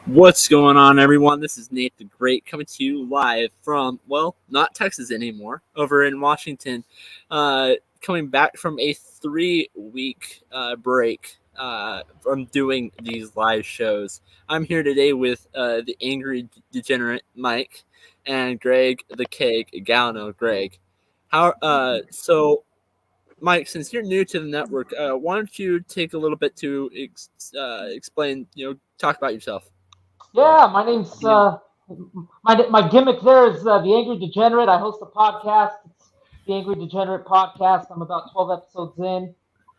What's going on, everyone? This is Nate the Great coming to you live from, well, not Texas anymore, over in Washington. Coming back from a 3-week break from doing these live shows. I'm here today with the Angry Degenerate Mike and Greg the Keg Galano. Greg, so Mike, since you're new to the network, why don't you take a little bit to explain, talk about yourself? Yeah, my name's my gimmick there is the Angry Degenerate. I host a podcast. It's the Angry Degenerate podcast. I'm about 12 episodes in.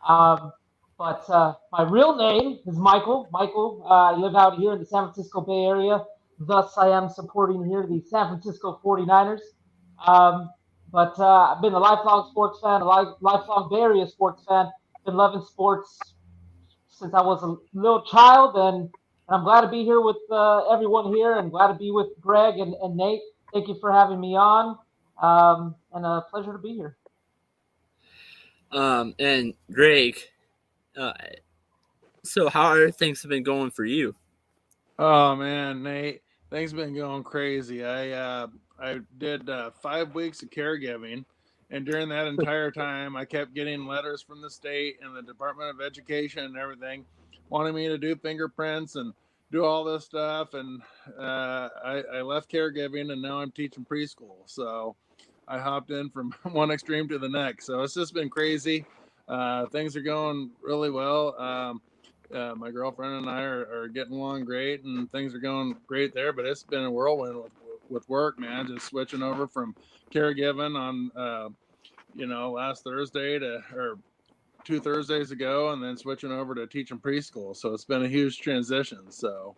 Um, but my real name is Michael. Michael, I live out here in the San Francisco Bay Area. Thus, I am supporting here the San Francisco 49ers. Um, but I've been a lifelong sports fan, a lifelong Bay Area sports fan. Been loving sports since I was a little child, and I'm glad to be here with everyone here, and glad to be with Greg and Nate. Thank you for having me on, and a pleasure to be here. And Greg, uh, so how are things have been going for you? Oh man, Nate, things been going crazy. I did 5 weeks of caregiving, and during that entire time, I kept getting letters from the state and the Department of Education and everything, wanting me to do fingerprints and do all this stuff. And I left caregiving, and now I'm teaching preschool. So I hopped in from one extreme to the next. So it's just been crazy. Things are going really well. My girlfriend and I are getting along great, and things are going great there. But it's been a whirlwind with work, man. Just switching over from caregiving on, last Thursday or 2 Thursdays ago, and then switching over to teaching preschool. So it's been a huge transition. So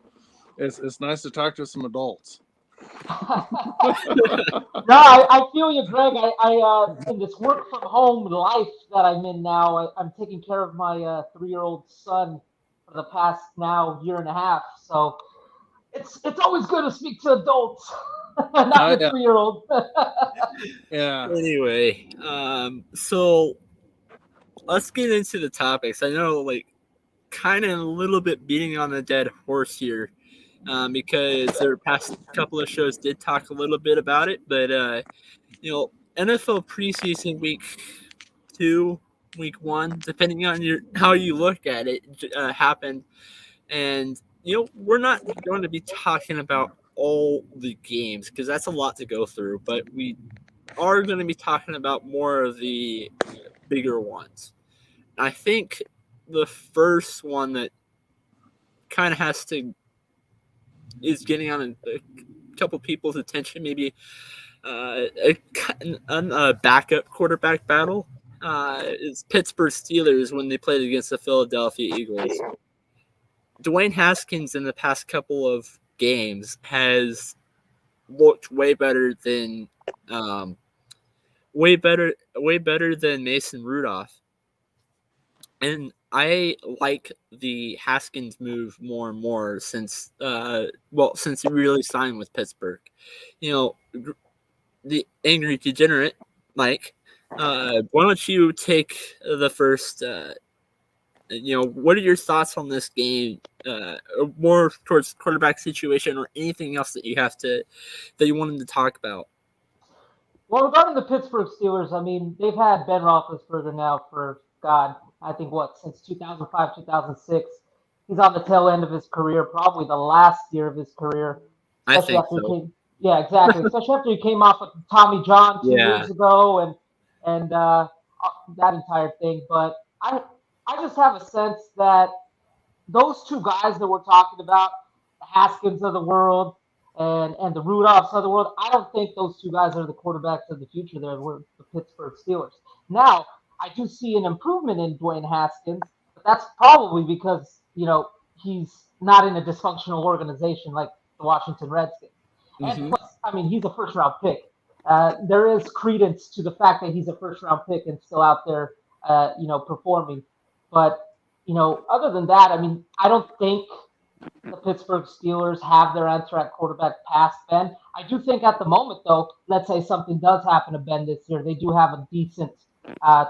it's nice to talk to some adults. No, I feel you, Greg. In this work from home life that I'm in now, I'm taking care of my 3-year-old son for the past now year and a half. So it's always good to speak to adults, not the Yeah. 3-year-old. Yeah. Anyway, so let's get into the topics. I know, kind of a little bit beating on the dead horse here, because their past couple of shows did talk a little bit about it, but NFL preseason week 2, week 1, depending on how you look at it, happened. And, we're not going to be talking about all the games because that's a lot to go through, but we are going to be talking about more of the bigger ones. I think the first one that kind of is getting on a couple people's attention, maybe a backup quarterback battle, is Pittsburgh Steelers when they played against the Philadelphia Eagles. Dwayne Haskins in the past couple of games has looked way better than Mason Rudolph, and I like the Haskins move more and more since he really signed with Pittsburgh. The Angry Degenerate, Mike. Why don't you take the first? What are your thoughts on this game? More towards quarterback situation or anything else that you wanted to talk about? Well, regarding the Pittsburgh Steelers, I mean, they've had Ben Roethlisberger now for, God, I think since 2005, 2006. He's on the tail end of his career, probably the last year of his career, I especially think after he so. came. Yeah, exactly. Especially after he came off with Tommy John 2 years Yeah. ago, and that entire thing. But I just have a sense that those two guys that we're talking about, the Haskins of the world and the Rudolphs of the world, I don't think those two guys are the quarterbacks of the future. They were the Pittsburgh Steelers. Now, I do see an improvement in Dwayne Haskins, but that's probably because he's not in a dysfunctional organization like the Washington Redskins. And Mm-hmm. plus, I mean, he's a first round pick. There is credence to the fact that he's a first round pick and still out there, performing. But other than that, I mean, I don't think the Pittsburgh Steelers have their answer at quarterback past Ben. I do think at the moment, though, let's say something does happen to Ben this year, they do have a decent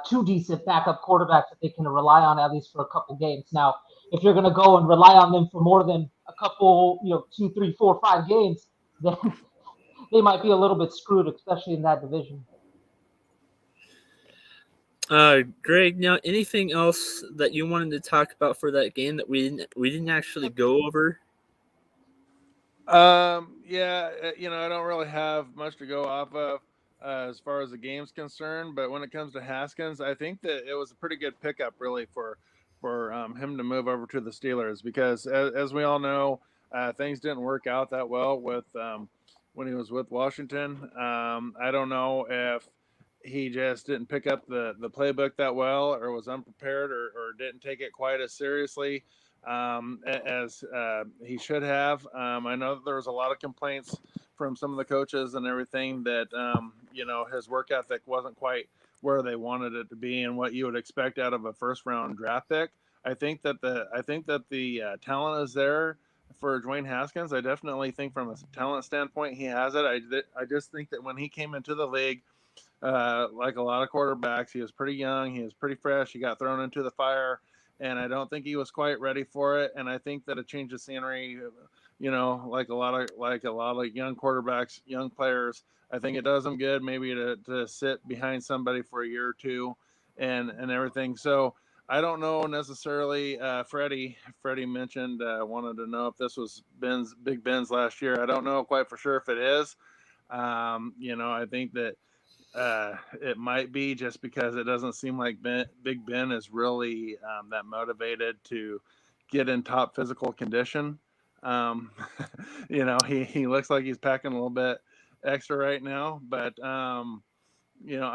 two decent backup quarterbacks that they can rely on at least for a couple games. Now, if you're going to go and rely on them for more than a couple, 2, 3, 4, 5 games, then they might be a little bit screwed, especially in that division. Greg, now anything else that you wanted to talk about for that game that we didn't actually go over? Yeah, I don't really have much to go off of as far as the game's concerned, but when it comes to Haskins, I think that it was a pretty good pickup really for him to move over to the Steelers, because as we all know, things didn't work out that well with when he was with Washington. I don't know if he just didn't pick up the playbook that well, or was unprepared, or didn't take it quite as seriously as he should have. I know that there was a lot of complaints from some of the coaches and everything that his work ethic wasn't quite where they wanted it to be and what you would expect out of a first round draft pick. I think that the talent is there for Dwayne Haskins. I definitely think from a talent standpoint he has it. I just think that when he came into the league, like a lot of quarterbacks, he was pretty young, he was pretty fresh, he got thrown into the fire, and I don't think he was quite ready for it. And I think that a change of scenery, like a lot of young quarterbacks, young players, I think it does them good maybe to sit behind somebody for a year or two and everything. So I don't know necessarily. Freddie mentioned wanted to know if this was Big Ben's last year. I don't know quite for sure if it is. I think that it might be, just because it doesn't seem like Big Ben is really that motivated to get in top physical condition. He looks like he's packing a little bit extra right now, but I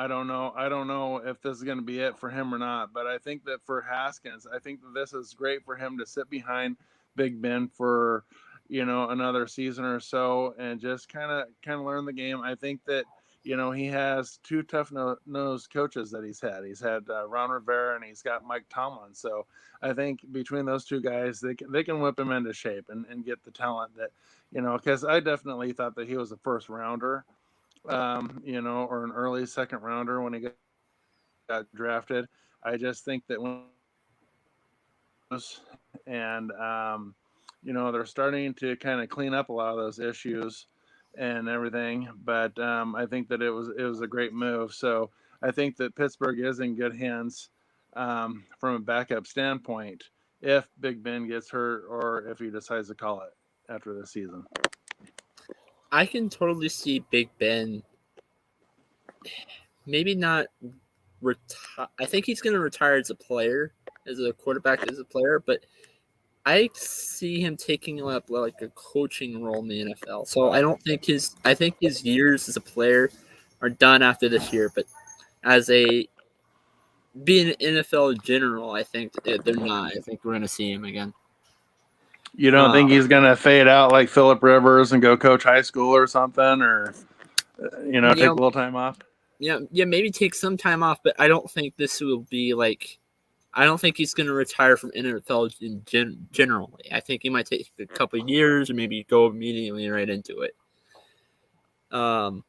don't know if this is going to be it for him or not. But I think that for Haskins, I think that this is great for him to sit behind Big Ben for another season or so and just kind of learn the game. I think that he has two tough-nosed coaches that he's had. He's had Ron Rivera and he's got Mike Tomlin. So I think between those two guys, they can whip him into shape and get the talent that, because I definitely thought that he was a first rounder, or an early second rounder when he got drafted. I just think that and they're starting to kind of clean up a lot of those issues and everything, but I think that it was a great move. So I think that Pittsburgh is in good hands from a backup standpoint if Big Ben gets hurt or if he decides to call it after the season. I can totally see Big Ben maybe not retire. I think he's going to retire as a player, as a quarterback, as a player, but I see him taking up like a coaching role in the NFL. So I think his years as a player are done after this year, but as being an NFL general, I think they're not. I think we're going to see him again. You don't think he's going to fade out like Phillip Rivers and go coach high school or something, or take a little time off? Yeah, maybe take some time off, but I don't think this will be like. I don't think he's going to retire from NFL generally. I think he might take a couple of years or maybe go immediately right into it. Going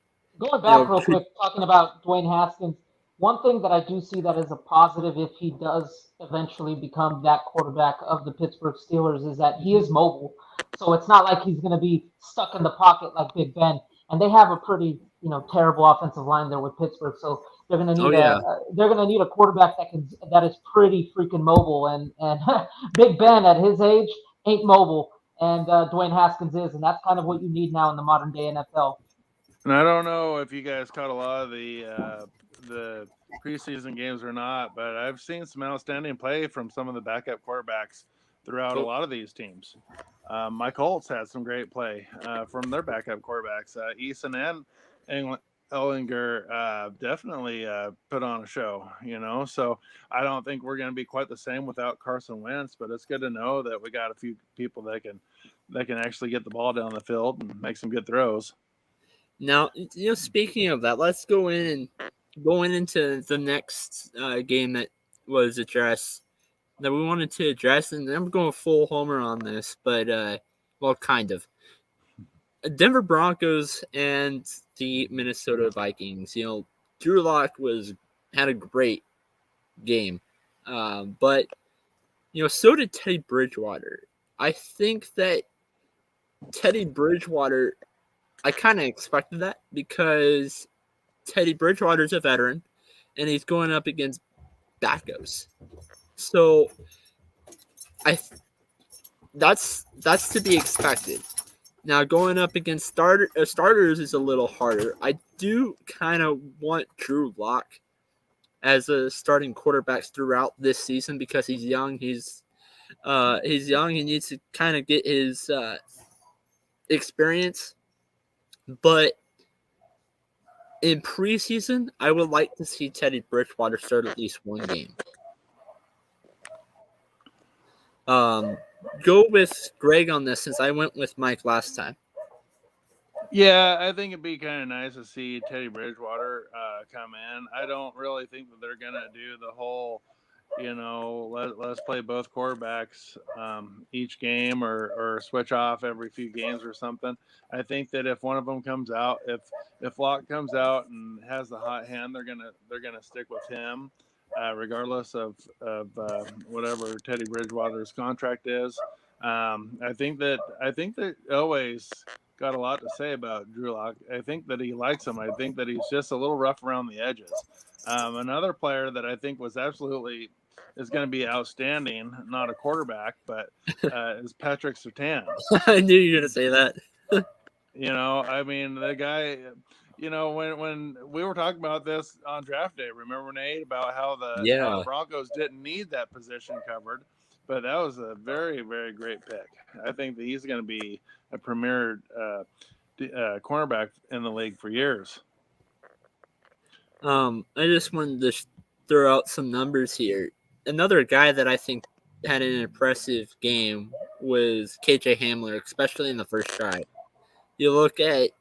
back real quick, talking about Dwayne Haskins, one thing that I do see that is a positive if he does eventually become that quarterback of the Pittsburgh Steelers is that he is mobile. So it's not like he's going to be stuck in the pocket like Big Ben. And they have a pretty, terrible offensive line there with Pittsburgh. So they're going to need a quarterback that is pretty freaking mobile. And Big Ben at his age ain't mobile, and Dwayne Haskins is, and that's kind of what you need now in the modern day NFL. And I don't know if you guys caught a lot of the preseason games or not, but I've seen some outstanding play from some of the backup quarterbacks throughout a lot of these teams. My Colts had some great play from their backup quarterbacks. Eason and Ellinger definitely put on a show, So I don't think we're going to be quite the same without Carson Wentz, but it's good to know that we got a few people that can actually get the ball down the field and make some good throws. Now, speaking of that, let's go into the next game that was addressed that we wanted to address, and I'm going full homer on this, but kind of. Denver Broncos and the Minnesota Vikings. Drew Lock was had a great game. But, so did Teddy Bridgewater. I think that Teddy Bridgewater, I kind of expected that because Teddy Bridgewater's a veteran and he's going up against backos. So that's to be expected. Now, going up against starters is a little harder. I do kind of want Drew Lock as a starting quarterback throughout this season because he's young. He's young. He needs to kind of get his experience. But in preseason, I would like to see Teddy Bridgewater start at least one game. Go with Greg on this since I went with Mike last time. Yeah, I think it'd be kind of nice to see Teddy Bridgewater come in. I don't really think that they're going to do the whole, let's play both quarterbacks each game or switch off every few games or something. I think that if one of them comes out, if Locke comes out and has the hot hand, they're gonna stick with him, regardless of whatever Teddy Bridgewater's contract is. I think that Elway's got a lot to say about Drew Lock. I think that he likes him. I think that he's just a little rough around the edges. Another player that I think is going to be outstanding, not a quarterback, but is Patrick Surtain. I knew you were going to say that. The guy, when we were talking about this on draft day, remember, Nate, about how the Broncos didn't need that position covered, but that was a very, very great pick. I think that he's going to be a premier cornerback in the league for years. I just wanted to throw out some numbers here. Another guy that I think had an impressive game was KJ Hamler, especially in the first drive. You look at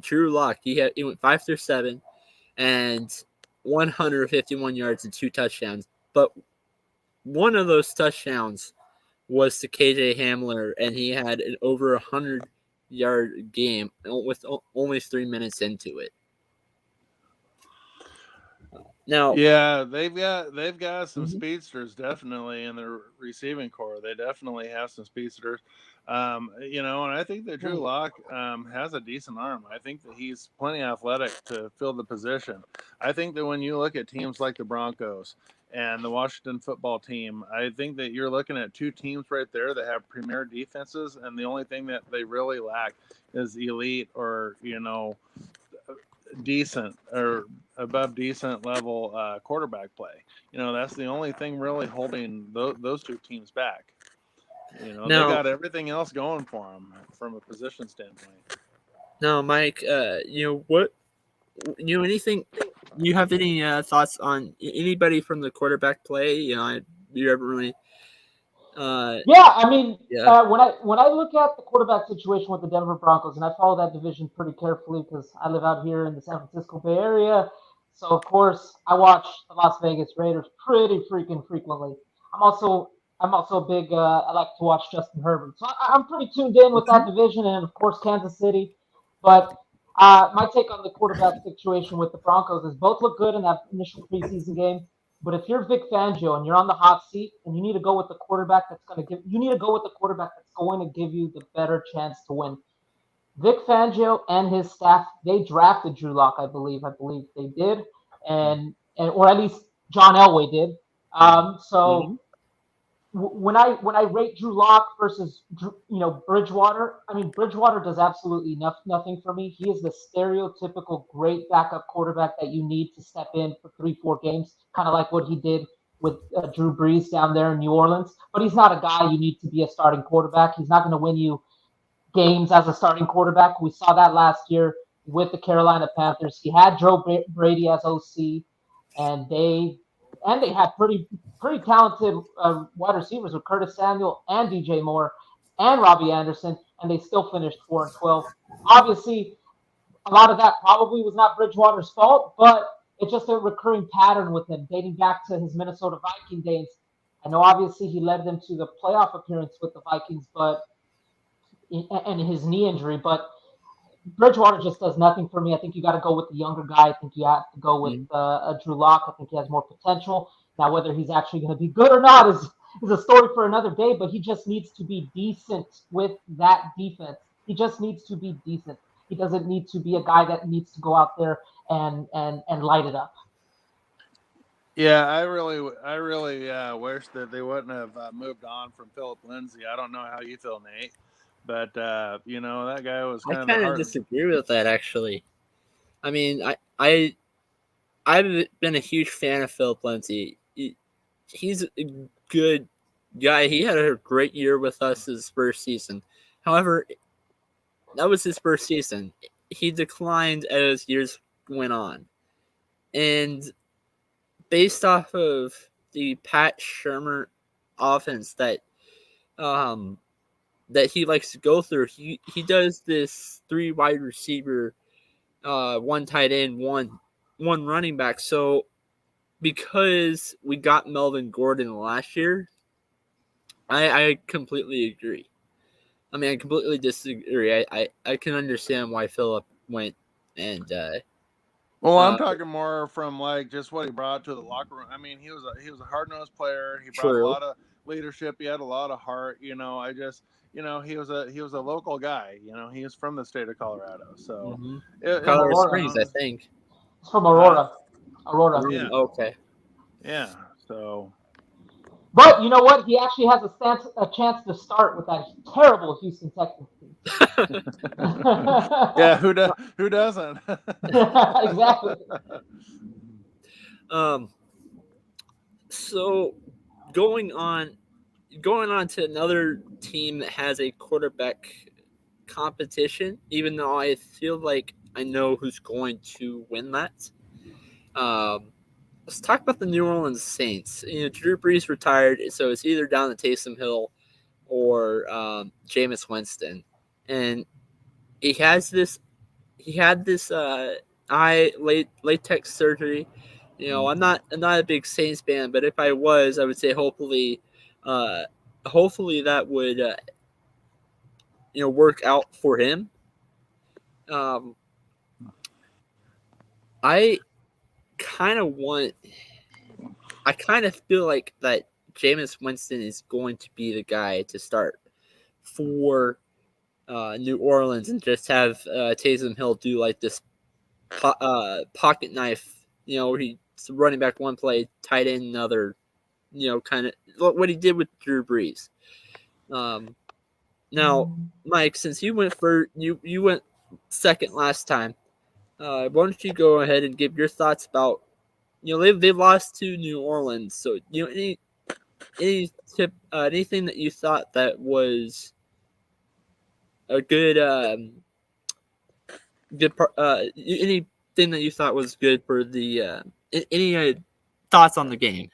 Drew Lock. He went 5 through 7, and 151 yards and 2 touchdowns. But one of those touchdowns was to KJ Hamler, and he had an over 100-yard game with only 3 minutes into it. Now, yeah, they've got some speedsters definitely in their receiving core. They definitely have some speedsters, and I think that Drew Lock has a decent arm. I think that he's plenty athletic to fill the position. I think that when you look at teams like the Broncos and the Washington football team, I think that you're looking at two teams right there that have premier defenses, and the only thing that they really lack is elite or decent or above decent level quarterback play. That's the only thing really holding those two teams back. They got everything else going for them from a position standpoint. Now, Mike, anything? You have any thoughts on anybody from the quarterback play? You ever really? When I look at the quarterback situation with the Denver Broncos, and I follow that division pretty carefully because I live out here in the San Francisco Bay Area, so of course I watch the Las Vegas Raiders pretty freaking frequently. I'm also a big I like to watch Justin Herbert, so I'm pretty tuned in with that division, and of course Kansas City. But my take on the quarterback situation with the Broncos is both look good in that initial preseason game. But if you're Vic Fangio and you're on the hot seat and you need to go with the quarterback that's going to give you the better chance to win. Vic Fangio and his staff, they drafted Drew Lock, I believe they did, and or at least John Elway did. When I rate Drew Lock versus Bridgewater, Bridgewater does absolutely nothing for me. He is the stereotypical great backup quarterback that you need to step in for 3-4 games, kind of like what he did with Drew Brees down there in New Orleans. But he's not a guy you need to be a starting quarterback. He's not going to win you games as a starting quarterback. We saw that last year with the Carolina Panthers. He had Joe Brady as OC, and they had pretty talented wide receivers with Curtis Samuel and DJ Moore and Robbie Anderson, and they still finished 4-12. Obviously, a lot of that probably was not Bridgewater's fault, but it's just a recurring pattern with him dating back to his Minnesota Viking days. I know obviously he led them to the playoff appearance with the Vikings, and his knee injury, but Bridgewater just does nothing for me. I think you got to go with the younger guy. I think you have to go with Drew Lock. I think he has more potential. Now, whether he's actually going to be good or not is a story for another day, but he just needs to be decent with that defense. He just needs to be decent. He doesn't need to be a guy that needs to go out there and light it up. Yeah, I really wish that they wouldn't have moved on from Philip Lindsay. I don't know how you feel, Nate, but that guy was I kind kind of of disagree with that, actually. I mean, I've been a huge fan of Philip Lindsay. He's a good guy. He had a great year with us his first season. However, that was his first season. He declined as years went on. And based off of the Pat Shurmur offense that he likes to go through, he does this 3 wide receiver, 1 tight end, one running back. So because we got Melvin Gordon last year, I completely agree. I mean, I completely disagree. I can understand why Philip went and Well, I'm talking more from like just what he brought to the locker room. I mean, he was a hard-nosed player. He brought a lot of leadership. He had a lot of heart. He was a local guy. He was from the state of Colorado. So Colorado Springs, I think. It's from Aurora. Yeah. Okay. Yeah. So. But you know what? He actually has a chance to start with that terrible Houston Texans team. Yeah, who doesn't? Exactly. So going on to another team that has a quarterback competition, even though I feel like I know who's going to win that. Let's talk about the New Orleans Saints. Drew Brees retired, so it's either down to Taysom Hill or Jameis Winston, and he had this eye latex surgery. I'm not a big Saints fan, but if I was, I would say hopefully that would work out for him. I kind of feel like that Jameis Winston is going to be the guy to start for New Orleans and just have Taysom Hill do like this pocket knife, where he's running back one play, tight end another, kind of what he did with Drew Brees. Now, Mike, since you went you went second last time, why don't you go ahead and give your thoughts about they lost to New Orleans, so any tip, anything that you thought that was a good part, anything that you thought was good for the any thoughts on the game?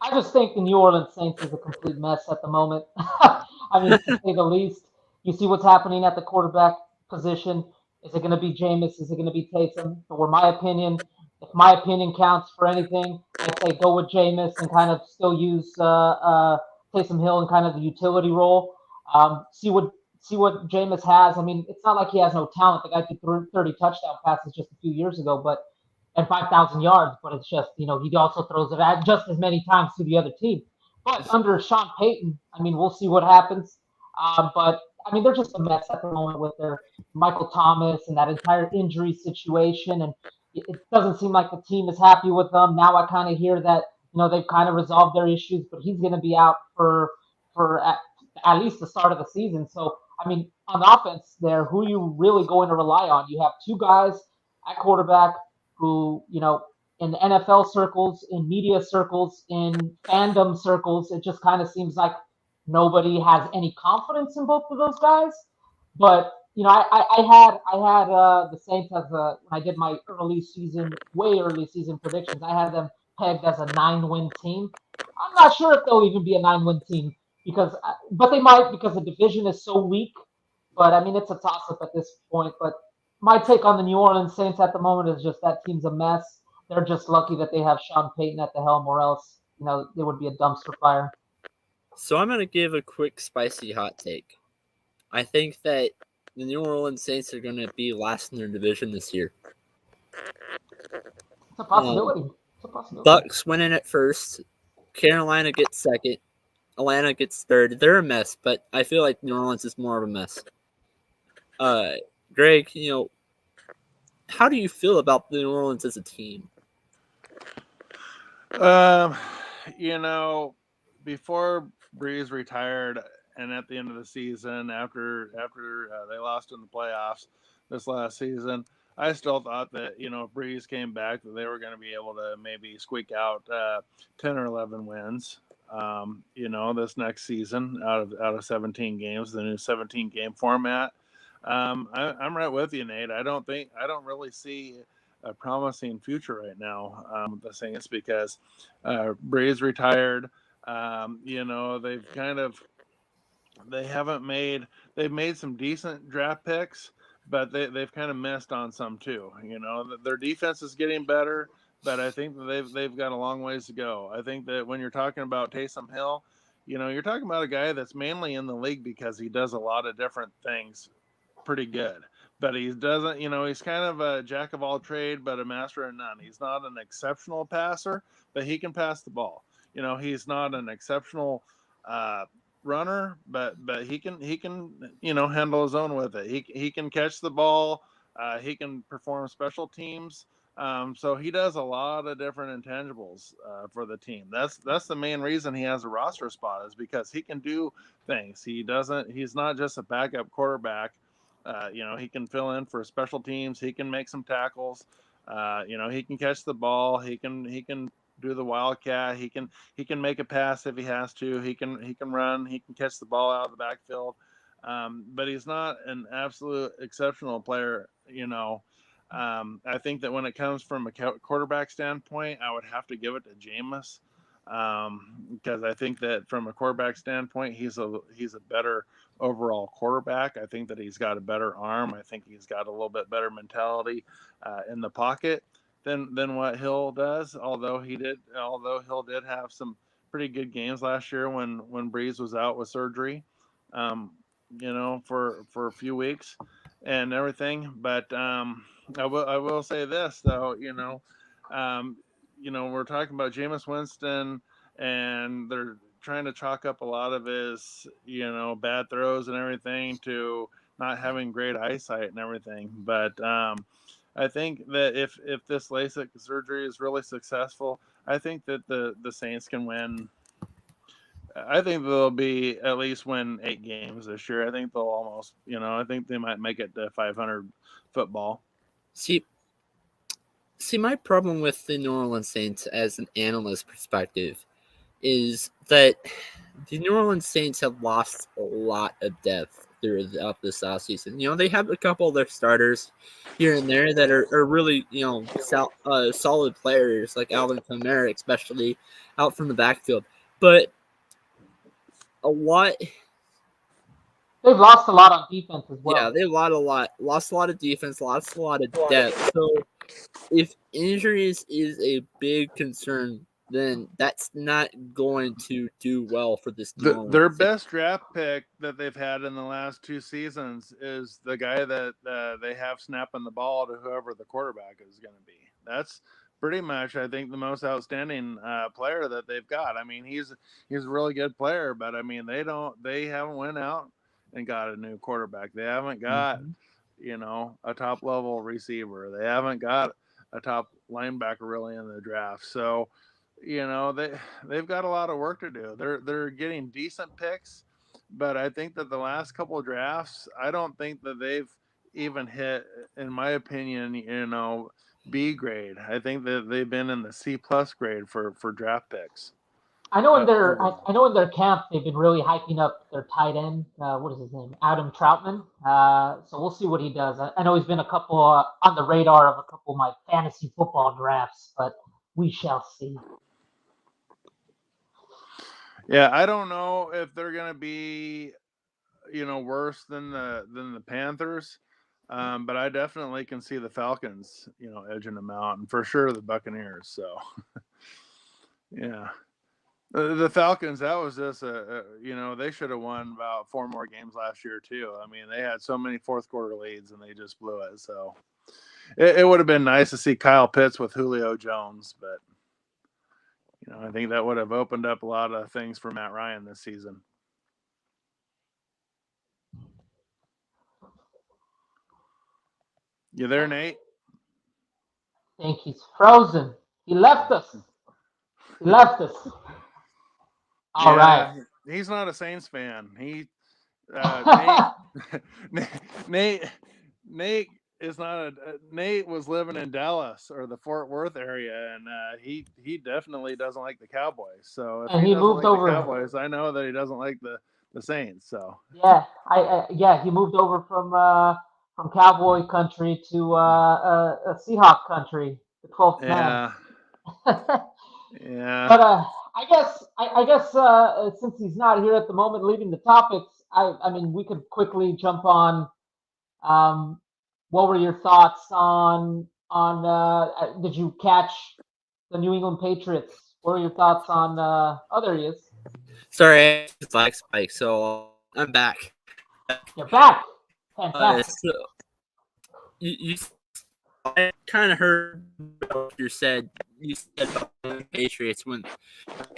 I just think the New Orleans Saints is a complete mess at the moment. I mean, to say the least. You see what's happening at the quarterback position. Is it going to be Jameis? Is it going to be Taysom? For my opinion, if my opinion counts for anything, I'd say go with Jameis and kind of still use Taysom Hill in kind of the utility role. See what Jameis has. I mean, it's not like he has no talent. The guy threw 30 touchdown passes just a few years ago, and 5,000 yards. But it's just he also throws it at just as many times to the other team. But under Sean Payton, I mean, we'll see what happens. But I mean, they're just a mess at the moment with their Michael Thomas and that entire injury situation. And it doesn't seem like the team is happy with them. Now I kind of hear that, they've kind of resolved their issues, but he's going to be out for at least the start of the season. So, I mean, on offense there, who are you really going to rely on? You have 2 guys at quarterback who, in the NFL circles, in media circles, in fandom circles, it just kind of seems like nobody has any confidence in both of those guys. But I had the Saints as when I did my way early season predictions. I had them pegged as a 9-win team. I'm not sure if they'll even be a 9-win team but they might because the division is so weak. But I mean, it's a toss up at this point. But my take on the New Orleans Saints at the moment is just that team's a mess. They're just lucky that they have Sean Payton at the helm, or else they would be a dumpster fire. So I'm going to give a quick spicy hot take. I think that the New Orleans Saints are going to be last in their division this year. It's a possibility. It's a possibility. Bucks winning at first. Carolina gets second. Atlanta gets third. They're a mess, but I feel like New Orleans is more of a mess. Greg, how do you feel about the New Orleans as a team? Before Breeze retired and at the end of the season, after they lost in the playoffs this last season, I still thought that, if Breeze came back, that they were going to be able to maybe squeak out 10 or 11 wins, this next season out of 17 games, the new 17-game format. I'm right with you, Nate. I don't really see a promising future right now with the Saints because Breeze retired. They've made some decent draft picks, but they've kind of missed on some too. Their defense is getting better, but I think that they've got a long ways to go. I think that when you're talking about Taysom Hill, you're talking about a guy that's mainly in the league because he does a lot of different things pretty good. But he doesn't, he's kind of a jack of all trade, but a master of none. He's not an exceptional passer, but he can pass the ball. He's not an exceptional runner, but he can handle his own with it. He can catch the ball. He can perform special teams. So he does a lot of different intangibles for the team. That's the main reason he has a roster spot is because he can do things. He's not just a backup quarterback. He can fill in for special teams. He can make some tackles. He can catch the ball. He can do the wildcat. He can make a pass if he has to. He can run. He can catch the ball out of the backfield. But he's not an absolute exceptional player. I think that when it comes from a quarterback standpoint, I would have to give it to Jameis because I think that from a quarterback standpoint, he's a better overall quarterback. I think that he's got a better arm. I think he's got a little bit better mentality in the pocket than what Hill does. Although Hill did have some pretty good games last year when Breeze was out with surgery, for a few weeks and everything. But I will say this though, we're talking about Jameis Winston, and they're trying to chalk up a lot of his, bad throws and everything to not having great eyesight and everything. But I think that if this LASIK surgery is really successful, I think that the Saints can win. I think they'll be at least win 8 games this year. I think they'll almost, I think they might make it to 500 football. See, my problem with the New Orleans Saints as an analyst perspective is that the New Orleans Saints have lost a lot of depth throughout this offseason. They have a couple of their starters here and there that are really, solid players like Alvin Kamara, especially out from the backfield. But they've lost a lot on defense as well. Yeah, they lost a lot of defense, lost a lot of depth. So if injuries is a big concern, then that's not going to do well for this New Orleans Their team. best draft pick that they've had in the last 2 seasons is the guy that they have snapping the ball to whoever the quarterback is going to be. That's pretty much, I think, the most outstanding player that they've got. I mean, he's a really good player, but I mean, they haven't went out and got a new quarterback. They haven't got, a top level receiver. They haven't got a top linebacker really in the draft. So, they've got a lot of work to do. They're getting decent picks, but I think that the last couple of drafts, I don't think that they've even hit, in my opinion, B grade. I think that they've been in the C+ grade for draft picks. I know in their camp they've been really hyping up their tight end. What is his name? Adam Troutman. So we'll see what he does. I know he's been a couple on the radar of a couple of my fantasy football drafts, but we shall see. Yeah, I don't know if they're going to be, worse than the Panthers, but I definitely can see the Falcons, edging them out, and for sure the Buccaneers. So, yeah. The Falcons, that was just they should have won about 4 more games last year too. I mean, they had so many fourth quarter leads and they just blew it. So it would have been nice to see Kyle Pitts with Julio Jones, but I think that would have opened up a lot of things for Matt Ryan this season. You there, Nate? I think he's frozen. He left us. All right. He's not a Saints fan. Nate is not Nate was living in Dallas or the Fort Worth area, and he definitely doesn't like the Cowboys. So if he moved over the Cowboys, I know that he doesn't like the Saints. So he moved over from Cowboy country to Seahawk country, the 12th man. Yeah. But I guess since he's not here at the moment, leading the topics, I mean, we could quickly jump on. What were your thoughts on did you catch the New England Patriots? What were your thoughts on? Oh, there he is. Sorry, it's like Spike, so I'm back. You're back. Fantastic. So you I kind of heard what you said about the Patriots when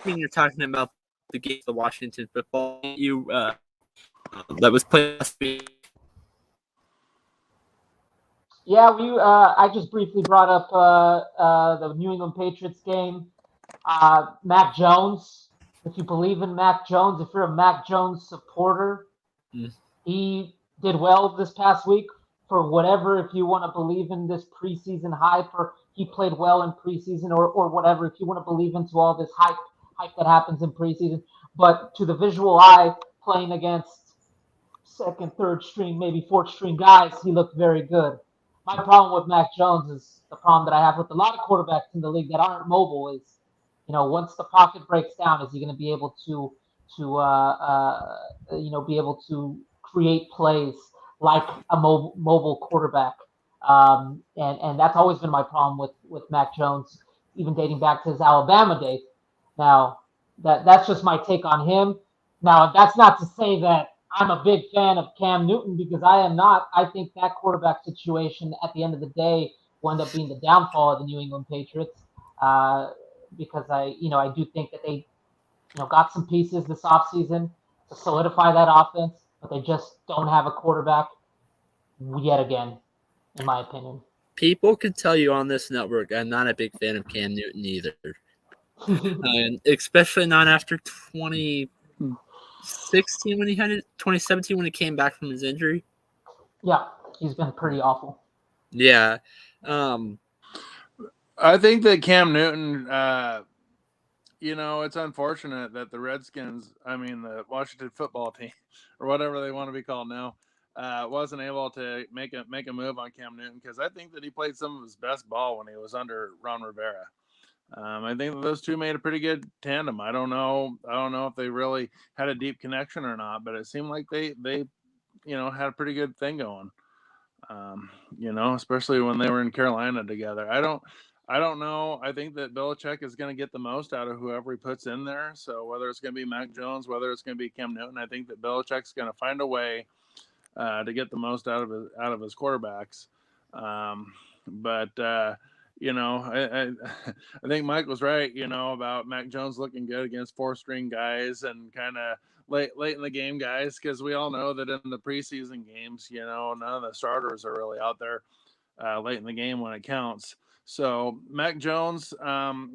you're talking about the game of the Washington football that was played last week. Yeah, I just briefly brought up the New England Patriots game. Mac Jones. If you believe in Mac Jones, if you're a Mac Jones supporter, he did well this past week. For whatever, if you want to believe in this preseason hype, or he played well in preseason, or whatever, if you want to believe into all this hype that happens in preseason, but to the visual eye, playing against second, third string, maybe fourth string guys, he looked very good. My problem with Mac Jones is the problem that I have with a lot of quarterbacks in the league that aren't mobile is, once the pocket breaks down, is he going to be able to be able to create plays like a mobile quarterback? And that's always been my problem with Mac Jones, even dating back to his Alabama days. Now, that's just my take on him. Now, that's not to say that I'm a big fan of Cam Newton, because I am not. I think that quarterback situation at the end of the day will end up being the downfall of the New England Patriots, because I do think that they got some pieces this offseason to solidify that offense, but they just don't have a quarterback yet again, in my opinion. People could tell you on this network I'm not a big fan of Cam Newton either. And especially not after 2016 when he had it, 2017 when he came back from his injury. Yeah, he's been pretty awful. Yeah. I think that Cam Newton, it's unfortunate that the Redskins, the Washington football team, or whatever they want to be called now, wasn't able to make a move on Cam Newton, because I think that he played some of his best ball when he was under Ron Rivera. I think that those two made a pretty good tandem. I don't know if they really had a deep connection or not, but it seemed like they had a pretty good thing going. Especially when they were in Carolina together. I don't know. I think that Belichick is going to get the most out of whoever he puts in there. So whether it's going to be Mac Jones, whether it's going to be Cam Newton, I think that Belichick's going to find a way to get the most out of his quarterbacks. I think Mike was right, about Mac Jones looking good against four-string guys and kind of late in the game guys, because we all know that in the preseason games, none of the starters are really out there late in the game when it counts. So Mac Jones,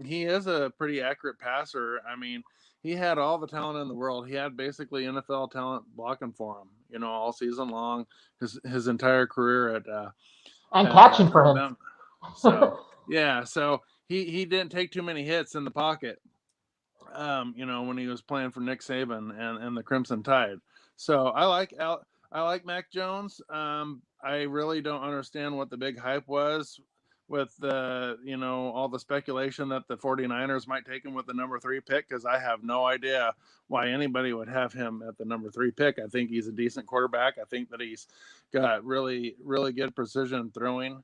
he is a pretty accurate passer. He had all the talent in the world. He had basically NFL talent blocking for him, all season long, his entire career at catching for him. So yeah, so he didn't take too many hits in the pocket, when he was playing for Nick Saban and the Crimson Tide. So I like Mac Jones. I really don't understand what the big hype was with all the speculation that the 49ers might take him with the number 3 pick, because I have no idea why anybody would have him at the number 3 pick. I think he's a decent quarterback. I think that he's got really, really good precision throwing,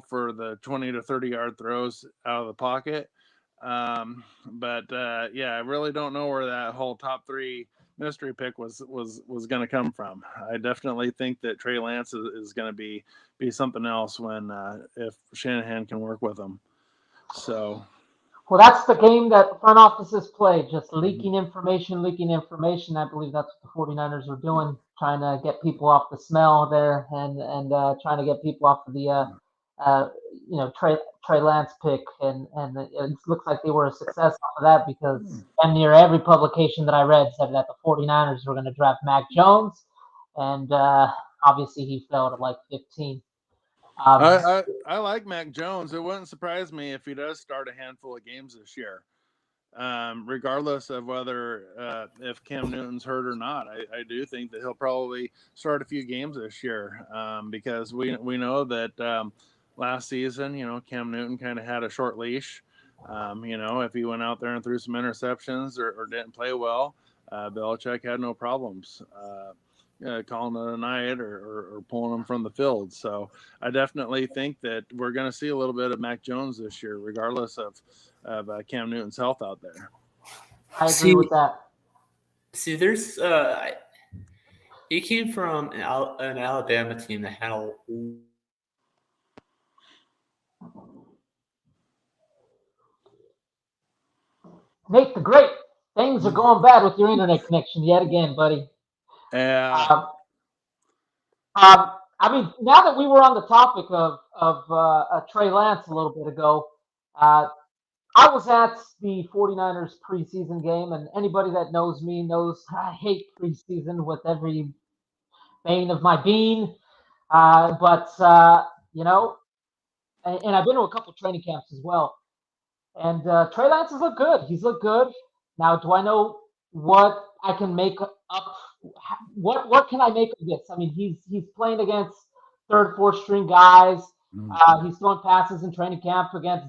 for the 20 to 30 yard throws out of the pocket. Yeah, I really don't know where that whole top 3 mystery pick was going to come from. I definitely think that Trey Lance is going to be something else when if Shanahan can work with him. So, well, that's the game that front offices play, just leaking information. I believe that's what the 49ers were doing, trying to get people off the smell there and trying to get people off of the Trey Lance pick, and it looks like they were a success off of that because damn near every publication that I read said that the 49ers were going to draft Mac Jones, and obviously he fell at like 15. I like Mac Jones. It wouldn't surprise me if he does start a handful of games this year, regardless of whether if Cam Newton's hurt or not. I do think that he'll probably start a few games this year because we know that last season, Cam Newton kind of had a short leash. If he went out there and threw some interceptions or didn't play well, Belichick had no problems. Calling it a night or pulling them from the field. So I definitely think that we're going to see a little bit of Mac Jones this year, regardless of Cam Newton's health out there. I agree with that. See, there's he came from an Alabama team that had a Nate the Great, things are going bad with your internet connection yet again, buddy. Yeah. I mean, now that we were on the topic of Trey Lance a little bit ago, I was at the 49ers preseason game, and anybody that knows me knows I hate preseason with every vein of my being. But you know, and I've been to a couple training camps as well. And Trey Lance has looked good. He's looked good. Now, do I know what I can make up? What can I make of this? I mean, he's playing against third, fourth string guys. He's throwing passes in training camp against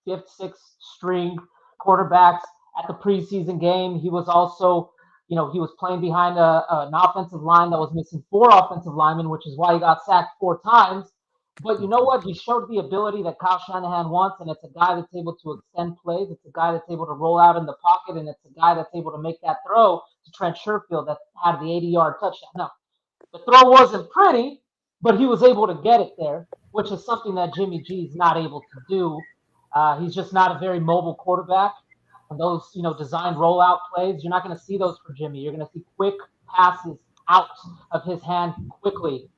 fifth, sixth string quarterbacks. At the preseason game, he was also he was playing behind an offensive line that was missing 4 offensive linemen, which is why he got sacked 4 times. But you know what? He showed the ability that Kyle Shanahan wants, and it's a guy that's able to extend plays. It's a guy that's able to roll out in the pocket, and it's a guy that's able to make that throw to Trent Sherfield that had the 80-yard touchdown. Now, the throw wasn't pretty, but he was able to get it there, which is something that Jimmy G is not able to do. He's just not a very mobile quarterback. And those, designed rollout plays, you're not going to see those for Jimmy. You're going to see quick passes out of his hand quickly.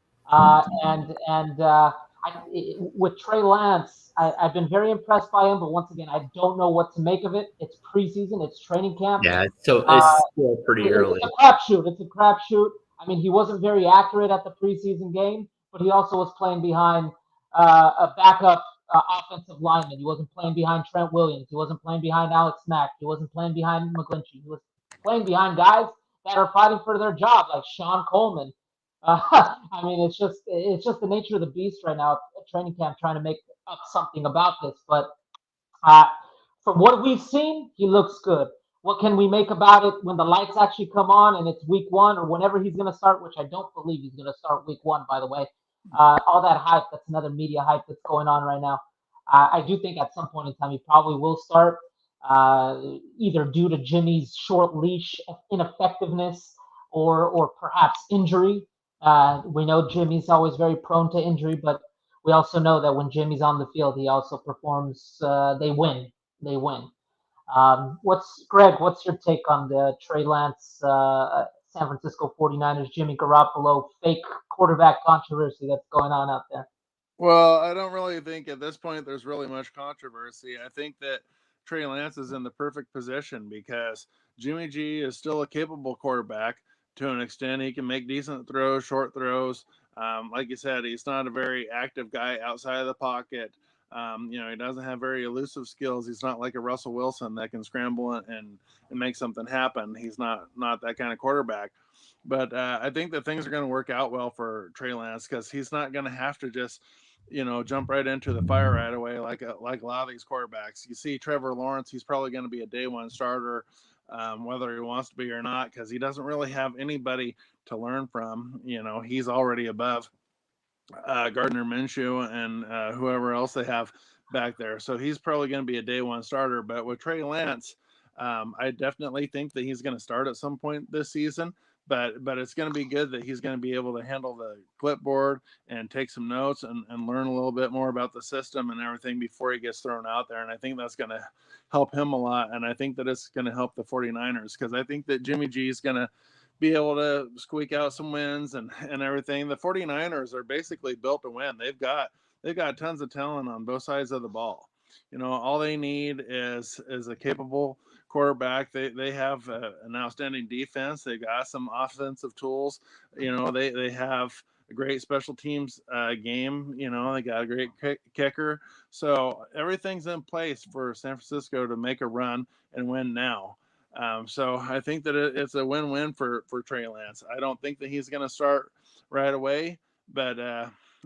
With Trey Lance, I've been very impressed by him, but once again, I don't know what to make of it. It's preseason, it's training camp. Yeah, it's still pretty early. It's a crapshoot. I mean, he wasn't very accurate at the preseason game, but he also was playing behind a backup offensive lineman. He wasn't playing behind Trent Williams. He wasn't playing behind Alex Mack. He wasn't playing behind McGlinchey. He was playing behind guys that are fighting for their job, like Sean Coleman. I mean, it's just the nature of the beast right now at training camp, trying to make up something about this. But from what we've seen, he looks good. What can we make about it when the lights actually come on and it's week 1 or whenever he's going to start, which I don't believe he's going to start week 1, by the way. All that hype, that's another media hype that's going on right now. I do think at some point in time he probably will start, either due to Jimmy's short leash ineffectiveness or perhaps injury. We know Jimmy's always very prone to injury, but we also know that when Jimmy's on the field, he also performs. They win. What's your take on the Trey Lance, San Francisco 49ers, Jimmy Garoppolo fake quarterback controversy that's going on out there? Well, I don't really think at this point there's really much controversy. I think that Trey Lance is in the perfect position because Jimmy G is still a capable quarterback to an extent. He can make decent throws, short throws. Like you said, he's not a very active guy outside of the pocket. He doesn't have very elusive skills. He's not like a Russell Wilson that can scramble and make something happen. He's not that kind of quarterback. But I think that things are going to work out well for Trey Lance because he's not going to have to just, jump right into the fire right away like a lot of these quarterbacks. You see Trevor Lawrence, he's probably going to be a day 1 starter, whether he wants to be or not, because he doesn't really have anybody to learn from. He's already above Gardner Minshew and whoever else they have back there. So he's probably going to be a day one starter. But with Trey Lance, I definitely think that he's going to start at some point this season. But it's going to be good that he's going to be able to handle the clipboard and take some notes and learn a little bit more about the system and everything before he gets thrown out there. And I think that's going to help him a lot. And I think that it's going to help the 49ers, because I think that Jimmy G is going to be able to squeak out some wins and everything. The 49ers are basically built to win. They've got tons of talent on both sides of the ball. All they need is a capable quarterback. They have an outstanding defense. They got some offensive tools. They have a great special teams game. They got a great kicker. So everything's in place for San Francisco to make a run and win now. So I think that it's a win-win for Trey Lance. I don't think that he's going to start right away, but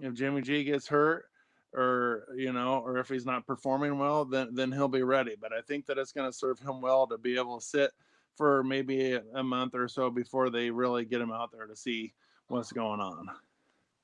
if Jimmy G gets hurt, or if he's not performing well, then he'll be ready. But I think that it's going to serve him well to be able to sit for maybe a month or so before they really get him out there to see what's going on.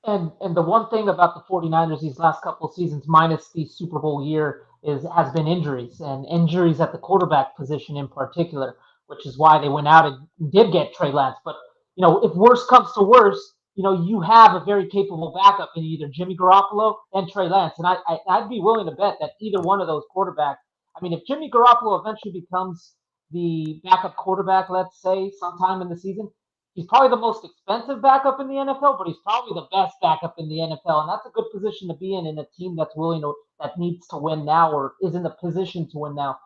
And the one thing about the 49ers these last couple of seasons, minus the Super Bowl year, has been injuries, and injuries at the quarterback position in particular, which is why they went out and did get Trey Lance. But, if worse comes to worse, you have a very capable backup in either Jimmy Garoppolo and Trey Lance. And I'd be willing to bet that either one of those quarterbacks, if Jimmy Garoppolo eventually becomes the backup quarterback, let's say sometime in the season, he's probably the most expensive backup in the NFL, but he's probably the best backup in the NFL. And that's a good position to be in a team that needs to win now, or is in the position to win now.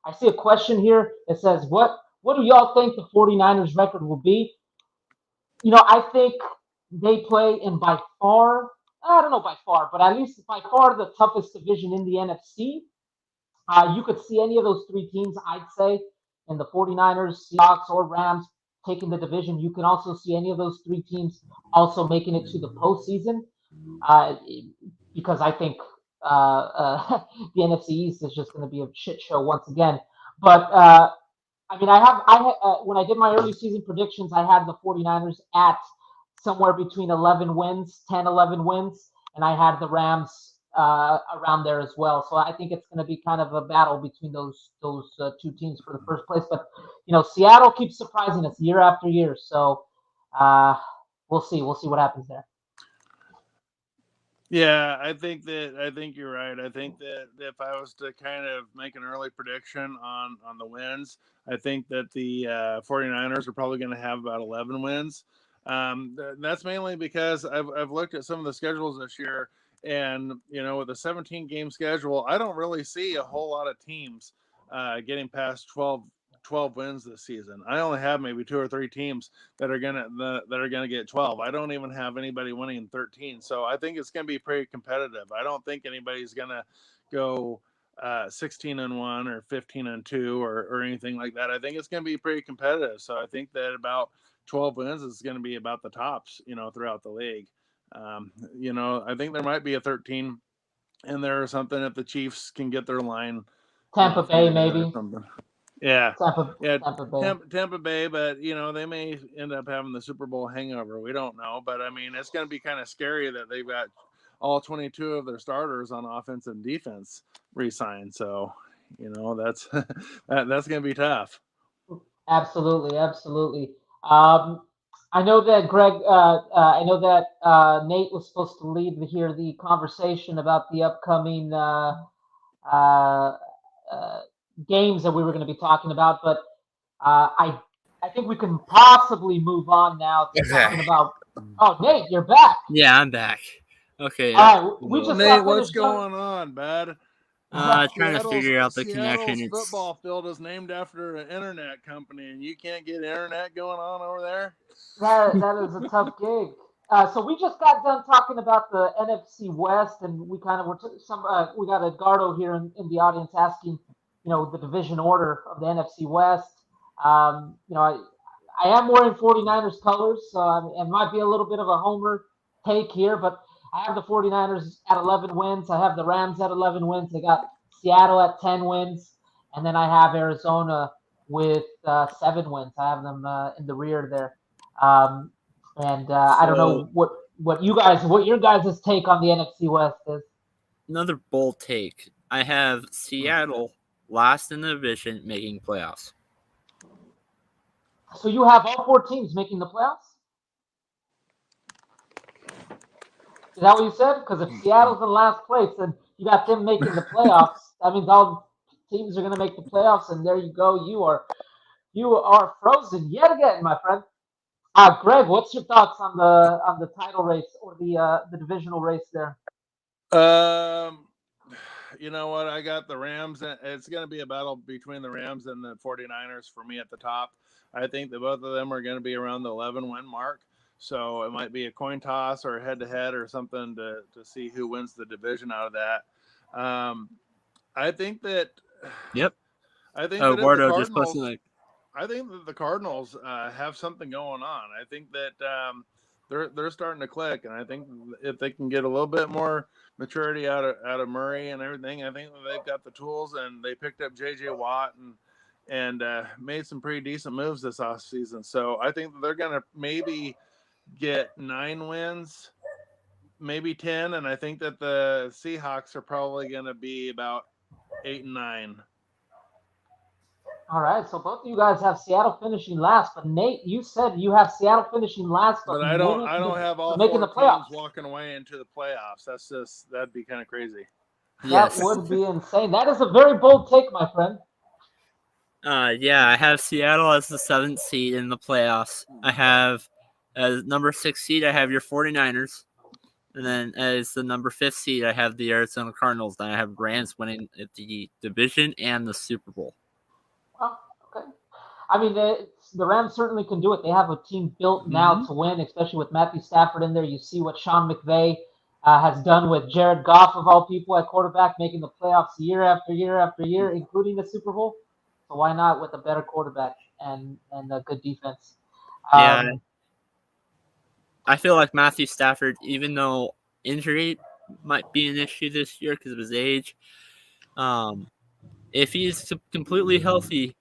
I see a question here that says, what do y'all think the 49ers record will be? I think they play in by far, I don't know by far, but at least by far the toughest division in the NFC. You could see any of those three teams, I'd say, in the 49ers, Seahawks, or Rams taking the division. You can also see any of those three teams also making it to the postseason, because I think the NFC East is just going to be a shit show once again. But when I did my early season predictions, I had the 49ers at somewhere between 11 wins, and I had the Rams around there as well. So I think it's going to be kind of a battle between those two teams for the first place. But Seattle keeps surprising us year after year. So we'll see what happens there. Yeah, I think you're right. I think that if I was to kind of make an early prediction on the wins, I think that the 49ers are probably going to have about 11 wins. That's mainly because I've looked at some of the schedules this year, and with a 17-game schedule, I don't really see a whole lot of teams getting past 12 wins this season. I only have maybe 2 or 3 teams that are gonna get 12. I don't even have anybody winning 13. So I think it's gonna be pretty competitive. I don't think anybody's gonna go 16-1 or 15-2 or anything like that. I think it's gonna be pretty competitive. So I think that about 12 wins is going to be about the tops, throughout the league. I think there might be a 13 in there or something if the Chiefs can get their line. Tampa Bay, maybe. Yeah. Tampa Bay, but they may end up having the Super Bowl hangover. We don't know, but it's going to be kind of scary that they've got all 22 of their starters on offense and defense re-signed. So, that's that's going to be tough. Absolutely. I know that Greg. I know that Nate was supposed to lead here the conversation about the upcoming games that we were going to be talking about, but I think we can possibly move on now to talking about. Oh, Nate, you're back. Yeah, I'm back. Okay. All right, Nate, what's going on, bud? Trying to figure out the connection. Seattle's football field is named after an internet company, and you can't get internet going on over there? That is a tough gig. So we just got done talking about the NFC West, and we kind of we got Edgardo here in the audience asking, the division order of the NFC West. I am wearing 49ers colors, so it might be a little bit of a homer take here, but I have the 49ers at 11 wins. I have the Rams at 11 wins. I got Seattle at 10 wins. And then I have Arizona with 7 wins. I have them in the rear there. I don't know what your guys' take on the NFC West is. Another bold take. I have Seattle last in the division, making playoffs. So you have all 4 teams making the playoffs? Is that what you said? Because if Seattle's in last place, then you got them making the playoffs. That means all teams are going to make the playoffs, and there you go. You are frozen yet again, my friend. Greg, what's your thoughts on the title race or the divisional race there? You know what? I got the Rams. It's going to be a battle between the Rams and the 49ers for me at the top. I think that both of them are going to be around the 11-win mark. So it might be a coin toss or a head-to-head or something to see who wins the division out of that. I think that. Yep. I think that Eduardo just posted like. I think that the Cardinals have something going on. I think that they're starting to click, and I think if they can get a little bit more maturity out of Murray and everything, I think they've got the tools, and they picked up J.J. Watt and made some pretty decent moves this offseason. So I think that they're going to maybe get 9 wins, maybe 10, and I think that the Seahawks are probably going to be about 8 and 9. All right, so both of you guys have Seattle finishing last, but Nate, you said you have Seattle finishing last, but I don't have all making 4 the playoffs. teams walking away into the playoffs. That'd be kind of crazy. That would be insane. That is a very bold take, my friend. Yeah, I have Seattle as the 7th seed in the playoffs. I have as number 6 seed, I have your 49ers. And then as the number 5th seed, I have the Arizona Cardinals. Then I have Rams winning the division and the Super Bowl. Well, okay. I mean, the Rams certainly can do it. They have a team built now to win, especially with Matthew Stafford in there. You see what Sean McVay has done with Jared Goff, of all people, at quarterback, making the playoffs year after year after year, including the Super Bowl. So why not with a better quarterback and a good defense? Yeah. I feel like Matthew Stafford, even though injury might be an issue this year because of his age, if he's completely healthy,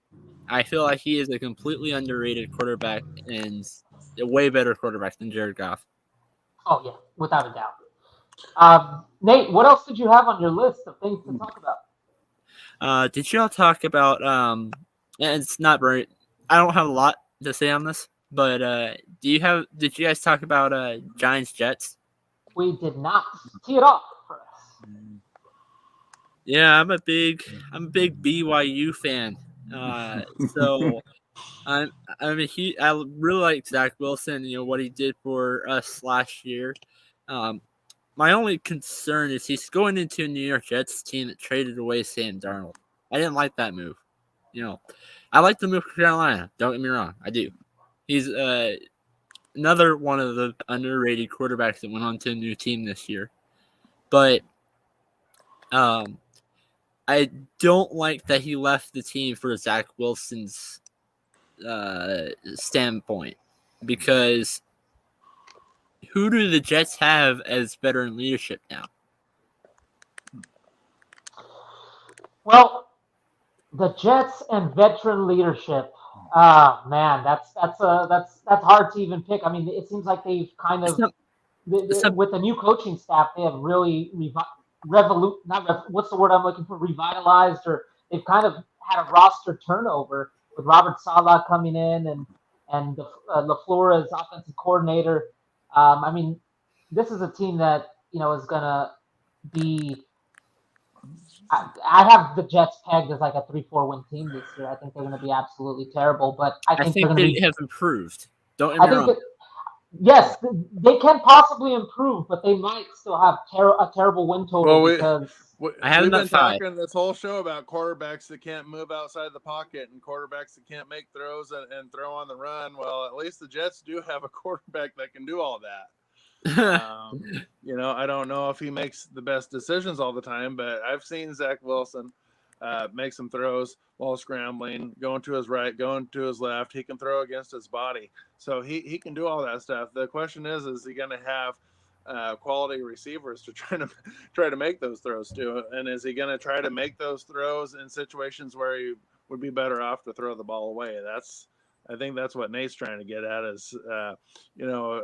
I feel like he is a completely underrated quarterback and a way better quarterback than Jared Goff. Oh, yeah, without a doubt. Nate, what else did you have on your list of things to talk about? Did y'all talk about and it's not very, I don't have a lot to say on this, but did you guys talk about Giants Jets? We did not. Tee it off for us. Yeah, I'm a big BYU fan. So I really like Zach Wilson. You know what he did for us last year. My only concern is he's going into a New York Jets team that traded away Sam Darnold. I didn't like that move. You know, I like the move for Carolina. Don't get me wrong, I do. He's another one of the underrated quarterbacks that went on to a new team this year. But I don't like that he left the team for Zach Wilson's standpoint, because who do the Jets have as veteran leadership now? Well, the Jets and veteran leadership. Man, that's hard to even pick. I mean, it seems like they've kind of with the new coaching staff, they have really revitalized, or they've kind of had a roster turnover with Robert Saleh coming in and LaFleur as offensive coordinator. I mean, this is a team that is gonna be. I have the Jets pegged as like a 3-4 win team this year. I think they're going to be absolutely terrible, but I think they have improved. Don't get me wrong. Yes, they can possibly improve, but they might still have a terrible win total because we've been talking this whole show about quarterbacks that can't move outside the pocket and quarterbacks that can't make throws and throw on the run. Well, at least the Jets do have a quarterback that can do all that. I don't know if he makes the best decisions all the time, but I've seen Zach Wilson make some throws while scrambling, going to his right, going to his left. He can throw against his body, so he can do all that stuff. The question is he going to have quality receivers to try to make those throws to, and is he going to try to make those throws in situations where he would be better off to throw the ball away? I think that's what Nate's trying to get at is, a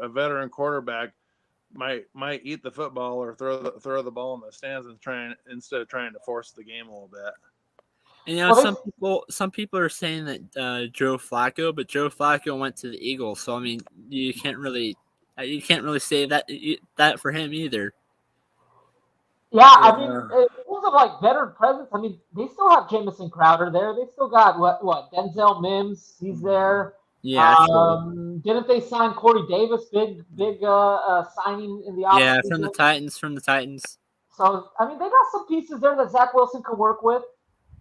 veteran quarterback might eat the football or throw the ball in the stands instead of trying to force the game a little bit. And some people are saying that Joe Flacco, but Joe Flacco went to the Eagles, so I mean you can't really say that for him either. Yeah, I mean, in terms of like veteran presence, I mean, they still have Jamison Crowder there. They still got what Denzel Mims, he's there. Yeah, true. Didn't they sign Corey Davis? Big signing in the offseason. Yeah, from the Titans. So I mean, they got some pieces there that Zach Wilson could work with.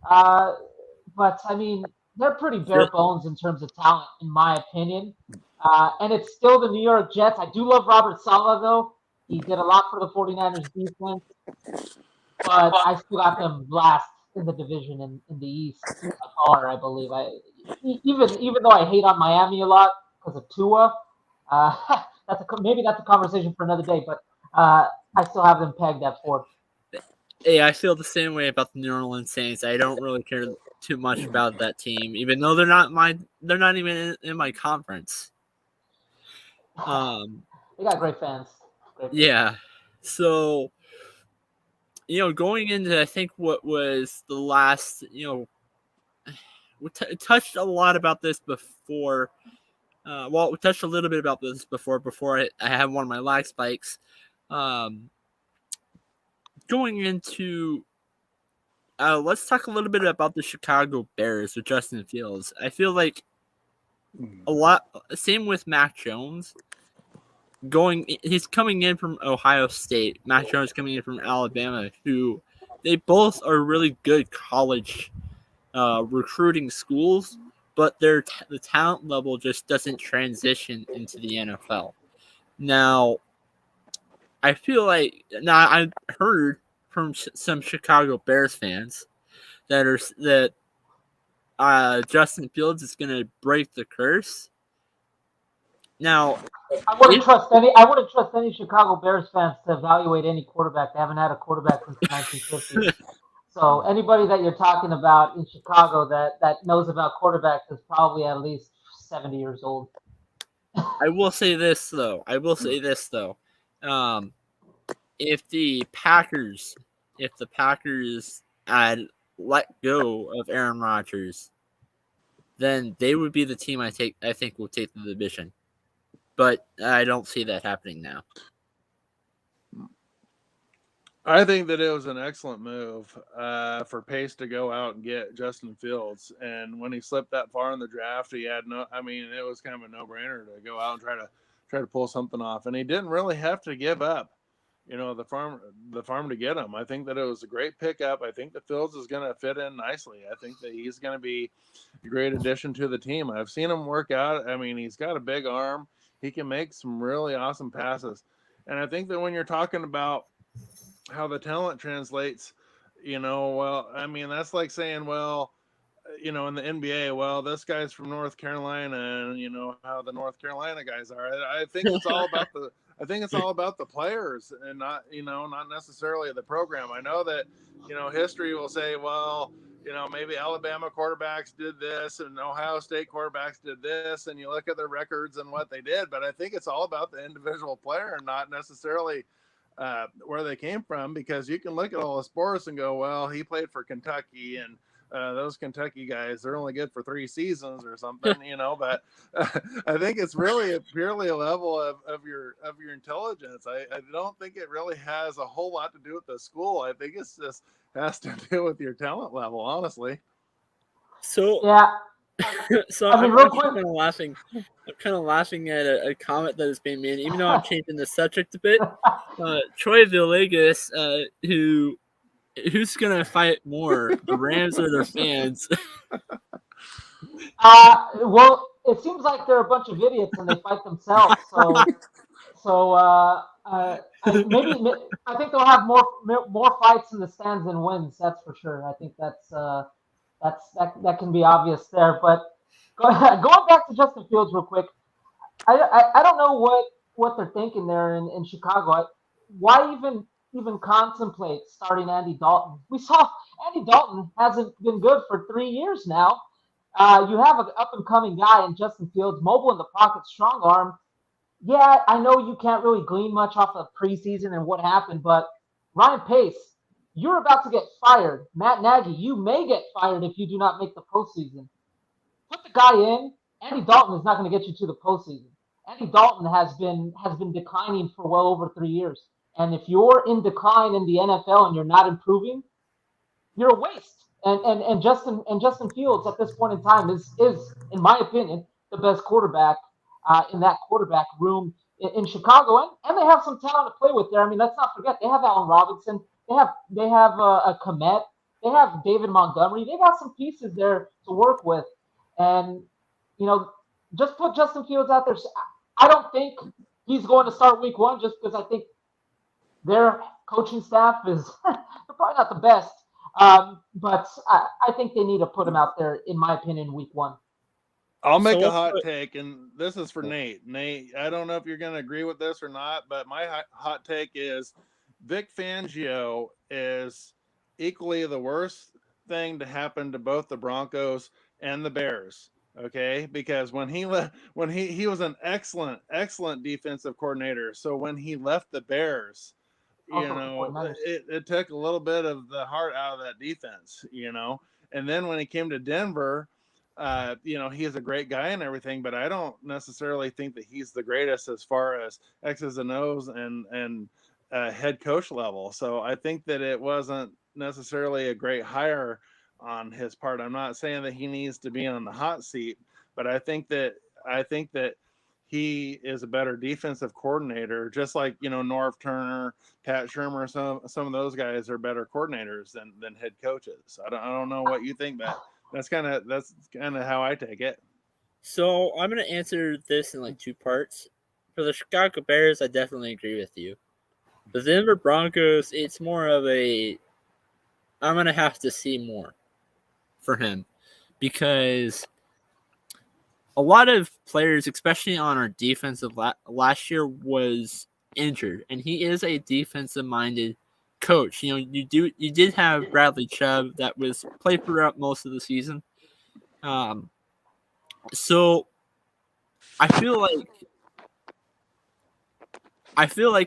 But I mean, they're pretty bare bones in terms of talent, in my opinion. And it's still the New York Jets. I do love Robert Saleh, though. He did a lot for the 49ers defense. But I still got them last in the division in the East by far, I believe. Even though I hate on Miami a lot because of Tua, maybe that's a conversation for another day. But I still have them pegged at 4th. Hey, I feel the same way about the New Orleans Saints. I don't really care too much about that team, even though they're not even in my conference. They got great fans. Yeah. So, going into, I think what was the last, we touched a lot about this before. We touched a little bit about this before I had one of my lag spikes. Going into, let's talk a little bit about the Chicago Bears with Justin Fields. I feel like same with Mac Jones. He's coming in from Ohio State. Mac Jones coming in from Alabama, who they both are really good college recruiting schools, but the talent level just doesn't transition into the NFL. Now, I feel like I heard from some Chicago Bears fans that Justin Fields is going to break the curse. Now, I wouldn't trust any Chicago Bears fans to evaluate any quarterback. They haven't had a quarterback since the 1950s. So anybody that you're talking about in Chicago that knows about quarterbacks is probably at least 70 years old. I will say this though. If the Packers had let go of Aaron Rodgers, then they would be the team I think will take the division. But I don't see that happening now. I think that it was an excellent move for Pace to go out and get Justin Fields. And when he slipped that far in the draft, it was kind of a no-brainer to go out and try to pull something off. And he didn't really have to give up, the farm to get him. I think that it was a great pickup. I think that Fields is going to fit in nicely. I think that he's going to be a great addition to the team. I've seen him work out. I mean, he's got a big arm. He can make some really awesome passes. And I think that when you're talking about how the talent translates, that's like saying, in the NBA, this guy's from North Carolina, and how the North Carolina guys are. I think it's all about the players and not necessarily the program. I know that, history will say, maybe Alabama quarterbacks did this and Ohio State quarterbacks did this, and you look at their records and what they did, but I think it's all about the individual player and not necessarily where they came from, because you can look at all the sports and go, he played for Kentucky, and those Kentucky guys, they're only good for 3 seasons or something, but I think it's really purely a level of your intelligence. I don't think it really has a whole lot to do with the school. I think it's just has to do with your talent level, honestly. So yeah. So I mean, I'm real quick. kind of laughing. I'm kind of laughing at a comment that is being made, even though I'm changing the subject a bit. Troy Villegas, who's gonna fight more, the Rams or their fans? Well, it seems like they're a bunch of idiots and they fight themselves. Maybe I think they'll have more fights in the stands than wins. That's for sure. I think that can be obvious there. But going back to Justin Fields real quick, I don't know what they're thinking there in Chicago. Why even contemplate starting Andy Dalton? We saw Andy Dalton hasn't been good for 3 years now. You have an up-and-coming guy in Justin Fields, mobile in the pocket, strong arm. yeah, I know you can't really glean much off of preseason and what happened, but Ryan Pace, you're about to get fired. Matt Nagy, you may get fired if you do not make the postseason. Put the guy in. Andy Dalton is not going to get you to the postseason. Andy Dalton has been declining for well over 3 years. And if you're in decline in the NFL and you're not improving, you're a waste. And Justin Fields at this point in time is in my opinion the best quarterback in that quarterback room in Chicago, and they have some talent to play with there. I mean, let's not forget they have Allen Robinson, they have a Komet, they have David Montgomery, they got some pieces there to work with, and you know just put Justin Fields out there. I don't think he's going to start week one just because I think their coaching staff is they're probably not the best. But I think they need to put him out there, in my opinion, week one. I'll make a hot take, and this is for Nate. Nate, I don't know if you're going to agree with this or not, but my hot take is Vic Fangio is equally the worst thing to happen to both the Broncos and the Bears. Okay, because when he was an excellent defensive coordinator. So when he left the Bears, it took a little bit of the heart out of that defense, And then when he came to Denver, he's a great guy and everything, but I don't necessarily think that he's the greatest as far as X's and O's and head coach level. So I think that it wasn't necessarily a great hire on his part. I'm not saying that he needs to be on the hot seat, but I think that he is a better defensive coordinator, just like, Norv Turner, Pat Shurmur, some of those guys are better coordinators than head coaches. I don't know what you think, but that's kind of how I take it. So I'm going to answer this in like two parts. For the Chicago Bears, I definitely agree with you. The Denver Broncos, it's more of I'm going to have to see more for him, because a lot of players, especially on our defensive last year, was injured, and he is a defensive-minded coach. You did have Bradley Chubb that was played throughout most of the season. So I feel like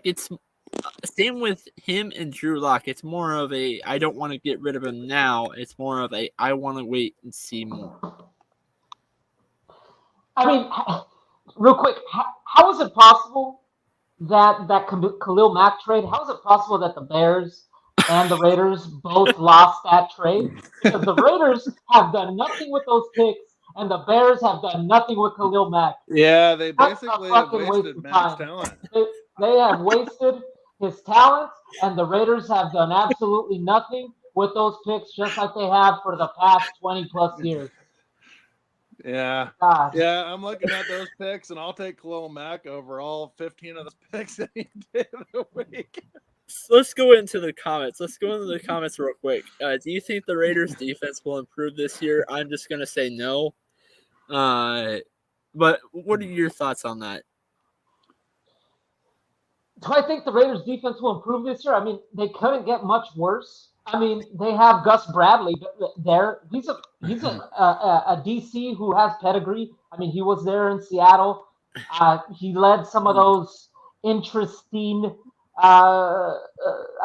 it's same with him and Drew Lock. It's more of I don't want to get rid of him now. It's more of I want to wait and see more. I mean, real quick, how is it possible that Khalil Mack trade? How is it possible that the Bears and the Raiders both lost that trade? Because the Raiders have done nothing with those picks, and the Bears have done nothing with Khalil Mack. Yeah, they basically have wasted Mack's talent. They have wasted his talent, and the Raiders have done absolutely nothing with those picks, just like they have for the past 20-plus years. Yeah. God. Yeah, I'm looking at those picks, and I'll take Khalil Mack over all 15 of those picks any day of the week. So let's go into the comments. Real quick. Do you think the Raiders' defense will improve this year? I'm just going to say no. But what are your thoughts on that? Do I think the Raiders' defense will improve this year? I mean, they couldn't get much worse. I mean, they have Gus Bradley there. He's a DC who has pedigree. I mean, he was there in Seattle. He led some of those interesting. I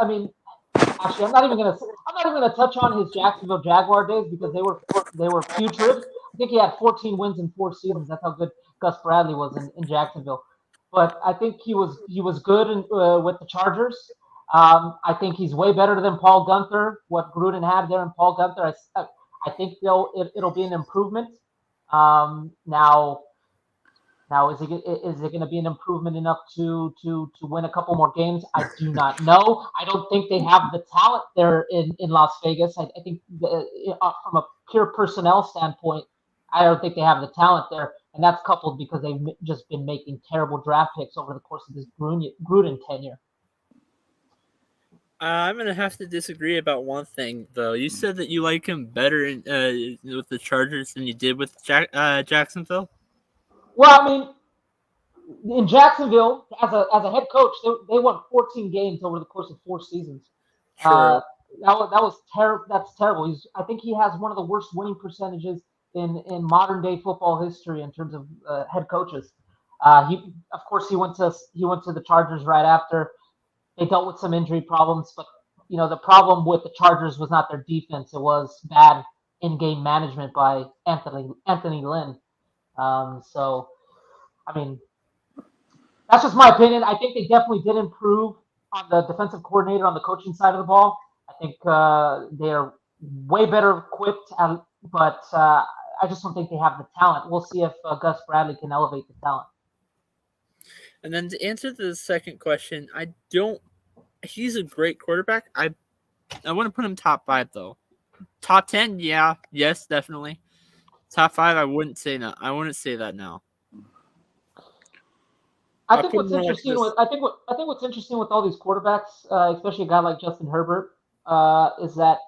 mean, actually, I'm not even gonna touch on his Jacksonville Jaguar days because they were putrid. I think he had 14 wins in 4 seasons. That's how good Gus Bradley was in Jacksonville. But I think he was good with the Chargers. I think he's way better than Paul Guenther. What Gruden had there in Paul Guenther, I think it'll be an improvement. Now is it going to be an improvement enough to win a couple more games? I do not know. I don't think they have the talent there in Las Vegas. I think from a pure personnel standpoint, I don't think they have the talent there. And that's coupled because they've just been making terrible draft picks over the course of this Gruden tenure. I'm going to have to disagree about one thing, though. You said that you like him better with the Chargers than you did with Jacksonville? Well, I mean, in Jacksonville, as a head coach, they won 14 games over the course of 4 seasons. True. That's terrible. I think he has one of the worst winning percentages in modern day football history in terms of head coaches. Of course, he went to the Chargers right after. They dealt with some injury problems, but the problem with the Chargers was not their defense; it was bad in-game management by Anthony Lynn. So, I mean, that's just my opinion. I think they definitely did improve on the defensive coordinator on the coaching side of the ball. I think they are way better equipped, but I just don't think they have the talent. We'll see if Gus Bradley can elevate the talent. And then to answer the second question, he's a great quarterback. I want to put him top 5 though. Top 10, yeah, yes, definitely. Top 5, I wouldn't say no. I wouldn't say that now. I think what's interesting with all these quarterbacks, especially a guy like Justin Herbert, is that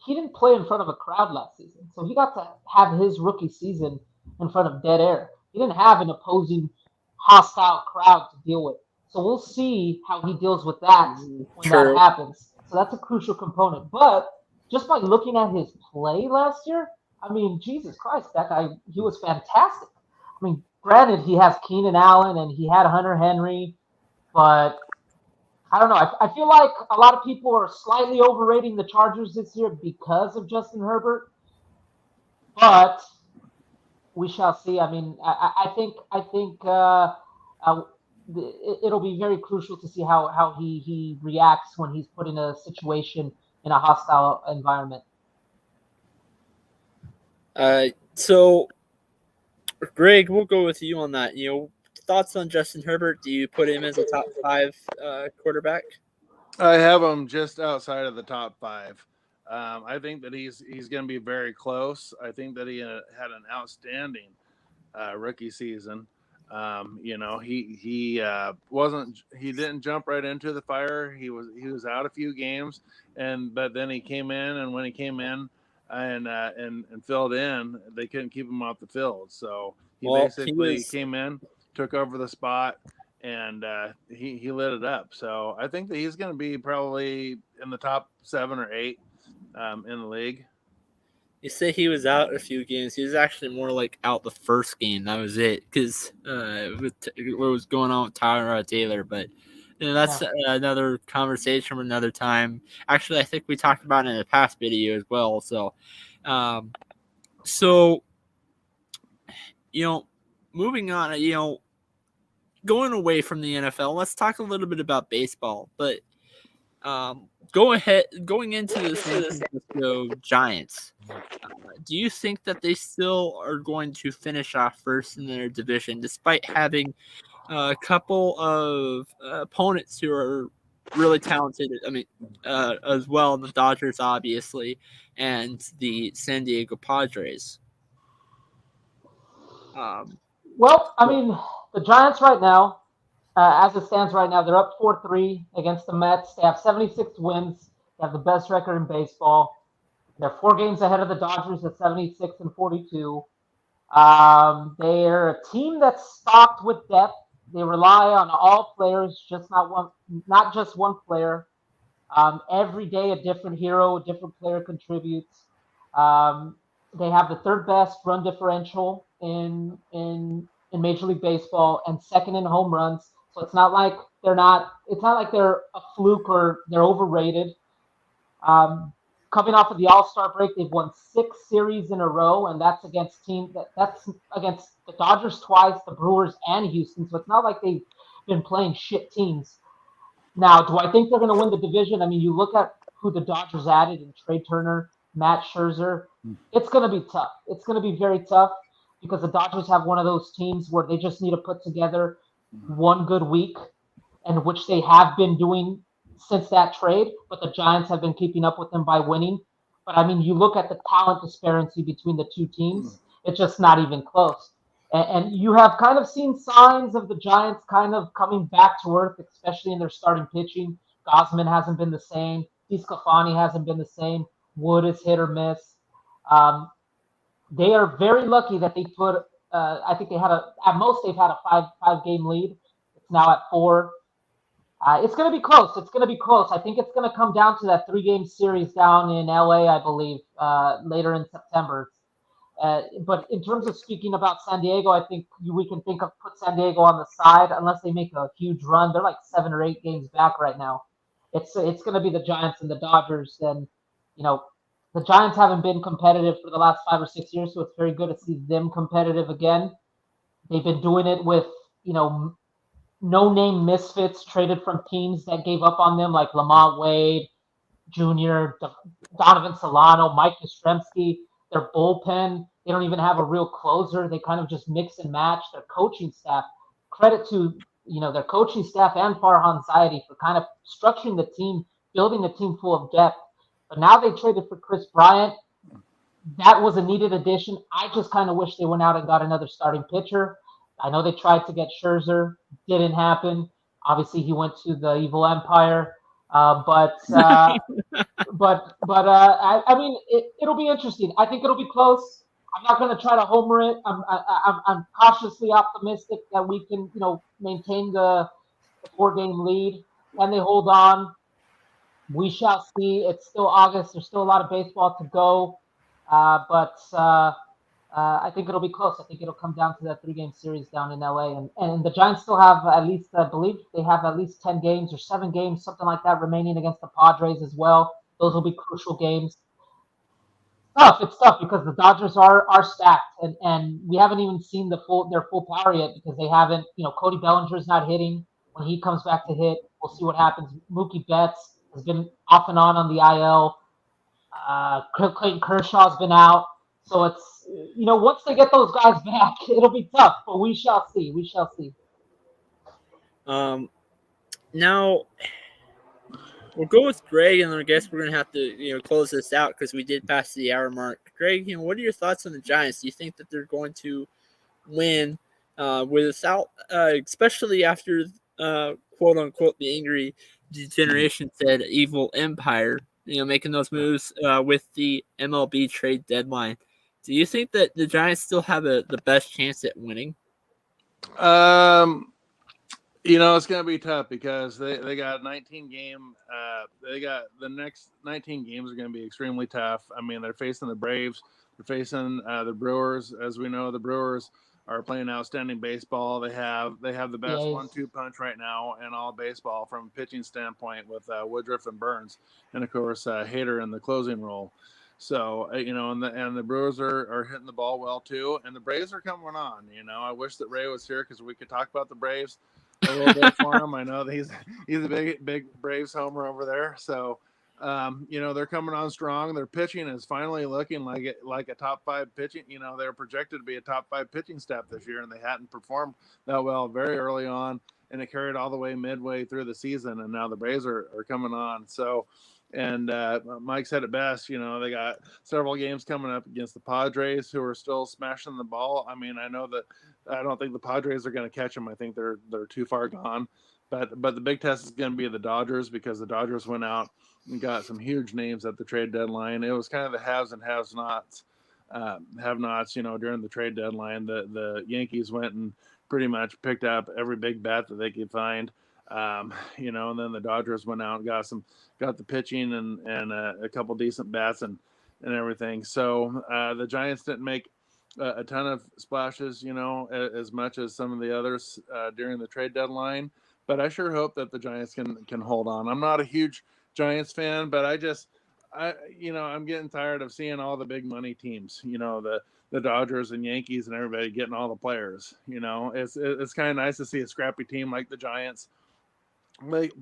he didn't play in front of a crowd last season, so he got to have his rookie season in front of dead air. He didn't have an opposing hostile crowd to deal with. So we'll see how he deals with that when that happens. So that's a crucial component. But just by looking at his play last year, I mean, Jesus Christ, that guy, he was fantastic. I mean, granted, he has Keenan Allen and he had Hunter Henry, but I don't know. I feel like a lot of people are slightly overrating the Chargers this year because of Justin Herbert, but we shall see. I mean, I think it'll be very crucial to see how he reacts when he's put in a situation in a hostile environment. So, Greg, we'll go with you on that. Thoughts on Justin Herbert? Do you put him as a top 5 quarterback? I have him just outside of the top 5. I think that he's going to be very close. I think that he had an outstanding rookie season. He didn't jump right into the fire. He was out a few games, but then he came in, and when he came in and filled in, they couldn't keep him off the field. So he came in, took over the spot, and he lit it up. So I think that he's going to be probably in the top 7 or 8 in the league. You say he was out a few games. He was actually more like out the first game. That was it, because what was going on with Tyrod Taylor. But that's another conversation for another time. Actually, I think we talked about it in a past video as well. So, moving on, going away from the NFL, let's talk a little bit about baseball. But going into the San Francisco Giants, do you think that they still are going to finish off first in their division, despite having a couple of opponents who are really talented? I mean, as well, the Dodgers, obviously, and the San Diego Padres. Well, I mean, the Giants right now, as it stands right now, they're up 4-3 against the Mets. They have 76 wins. They have the best record in baseball. They're 4 games ahead of the Dodgers at 76 and 42. They're a team that's stocked with depth. They rely on all players, not just one player. Every day, a different hero, a different player contributes. They have the 3rd best run differential in Major League Baseball and 2nd in home runs. So it's not like they're a fluke or they're overrated. Coming off of the All-Star break, they've won 6 series in a row, and that's against the Dodgers twice, the Brewers, and Houston. So it's not like they've been playing shit teams. Now, do I think they're going to win the division? I mean, you look at who the Dodgers added in Trey Turner, Matt Scherzer. It's going to be tough. It's going to be very tough because the Dodgers have one of those teams where they just need to put together one good week, and which they have been doing since that trade, but the Giants have been keeping up with them by winning. But I mean, you look at the talent disparity between the two teams, it's just not even close. And you have kind of seen signs of the Giants kind of coming back to earth, especially in their starting pitching. Gosman hasn't been the same. DeSclafani hasn't been the same. Wood is hit or miss. They are very lucky that they put, I think at most they've had a five game lead. It's now at 4. It's going to be close. I think it's going to come down to that 3-game series down in LA, I believe, later in September. But in terms of speaking about San Diego, I think we can put San Diego on the side unless they make a huge run. They're like 7 or 8 games back right now. It's going to be the Giants and the Dodgers, and the Giants haven't been competitive for the last 5 or 6 years, so it's very good to see them competitive again. They've been doing it with no-name misfits traded from teams that gave up on them, like Lamont Wade Jr., Donovan Solano, Mike Yastrzemski. Their bullpen, they don't even have a real closer. They kind of just mix and match. Their coaching staff, credit to their coaching staff and Farhan Zaidi for kind of structuring the team, building a team full of depth. But now they traded for Chris Bryant. That was a needed addition. I just kind of wish they went out and got another starting pitcher. I know they tried to get Scherzer. Didn't happen. Obviously, he went to the evil empire. But I mean, it'll be interesting. I think it'll be close. I'm not going to try to homer it. I'm cautiously optimistic that we can, maintain the 4-game lead. Can they hold on? We shall see. It's still August. There's still a lot of baseball to go. But I think it'll be close. I think it'll come down to that 3-game series down in LA. And the Giants still have at least, I believe they have at least 10 games or 7 games, something like that, remaining against the Padres as well. Those will be crucial games. It's tough because the Dodgers are stacked, and we haven't even seen their full power yet because they haven't. Cody Bellinger's not hitting. When he comes back to hit, we'll see what happens. Mookie Betts has been off and on the IL. Clayton Kershaw's been out. So it's, once they get those guys back, it'll be tough, but we shall see. We shall see. Now, we'll go with Greg, and I guess we're going to have to, close this out because we did pass the hour mark. Greg, what are your thoughts on the Giants? Do you think that they're going to win without, especially after, quote unquote, the Angry Degeneration said evil empire, making those moves with the MLB trade deadline? Do you think that the Giants still have the best chance at winning? It's going to be tough because they got 19 game. They got the next 19 games are going to be extremely tough. I mean, they're facing the Braves, they're facing the Brewers. As we know, the Brewers are playing outstanding baseball. They have the best 1-2 punch right now in all baseball from a pitching standpoint with Woodruff and Burns, and of course Hader in the closing role. So and the Brewers are hitting the ball well too, and the Braves are coming on. I wish that Ray was here because we could talk about the Braves a little bit for him. I know that he's a big Braves homer over there. So they're coming on strong. Their pitching is finally looking like a top 5 pitching. They're projected to be a top 5 pitching staff this year, and they hadn't performed that well very early on, and it carried all the way midway through the season. And now the Braves are coming on. So. And Mike said it best, they got several games coming up against the Padres, who are still smashing the ball. I mean, I don't think the Padres are going to catch them. I think they're too far gone. But the big test is going to be the Dodgers, because the Dodgers went out and got some huge names at the trade deadline. It was kind of the haves and have-nots, during the trade deadline. The Yankees went and pretty much picked up every big bat that they could find. And then the Dodgers went out and got the pitching and a couple decent bats and everything. So the Giants didn't make a ton of splashes, as much as some of the others during the trade deadline. But I sure hope that the Giants can hold on. I'm not a huge Giants fan, but I'm getting tired of seeing all the big money teams, the Dodgers and Yankees and everybody getting all the players. It's kind of nice to see a scrappy team like the Giants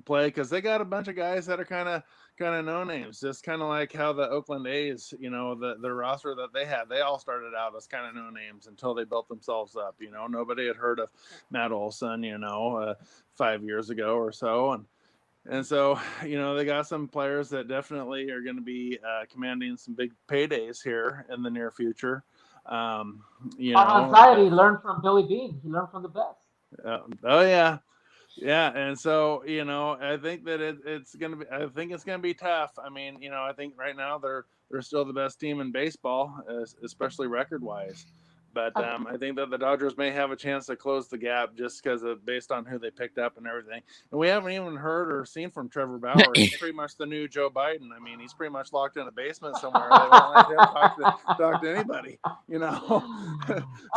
play, because they got a bunch of guys that are kind of no names, just kind of like how the Oakland A's, the roster that they all started out as kind of no names until they built themselves up. Nobody had heard of Matt Olson 5 years ago or so, and so they got some players that definitely are going to be commanding some big paydays here in the near future. Anxiety learned from Billy Beane. He learned from the best. Oh yeah. Yeah, and so I think that it's gonna be. I think it's gonna be tough. I mean, I think right now they're still the best team in baseball, especially record wise. But I think that the Dodgers may have a chance to close the gap just because based on who they picked up and everything. And we haven't even heard or seen from Trevor Bauer. He's pretty much the new Joe Biden. I mean, he's pretty much locked in a basement somewhere. They won't let him talk to anybody, you know.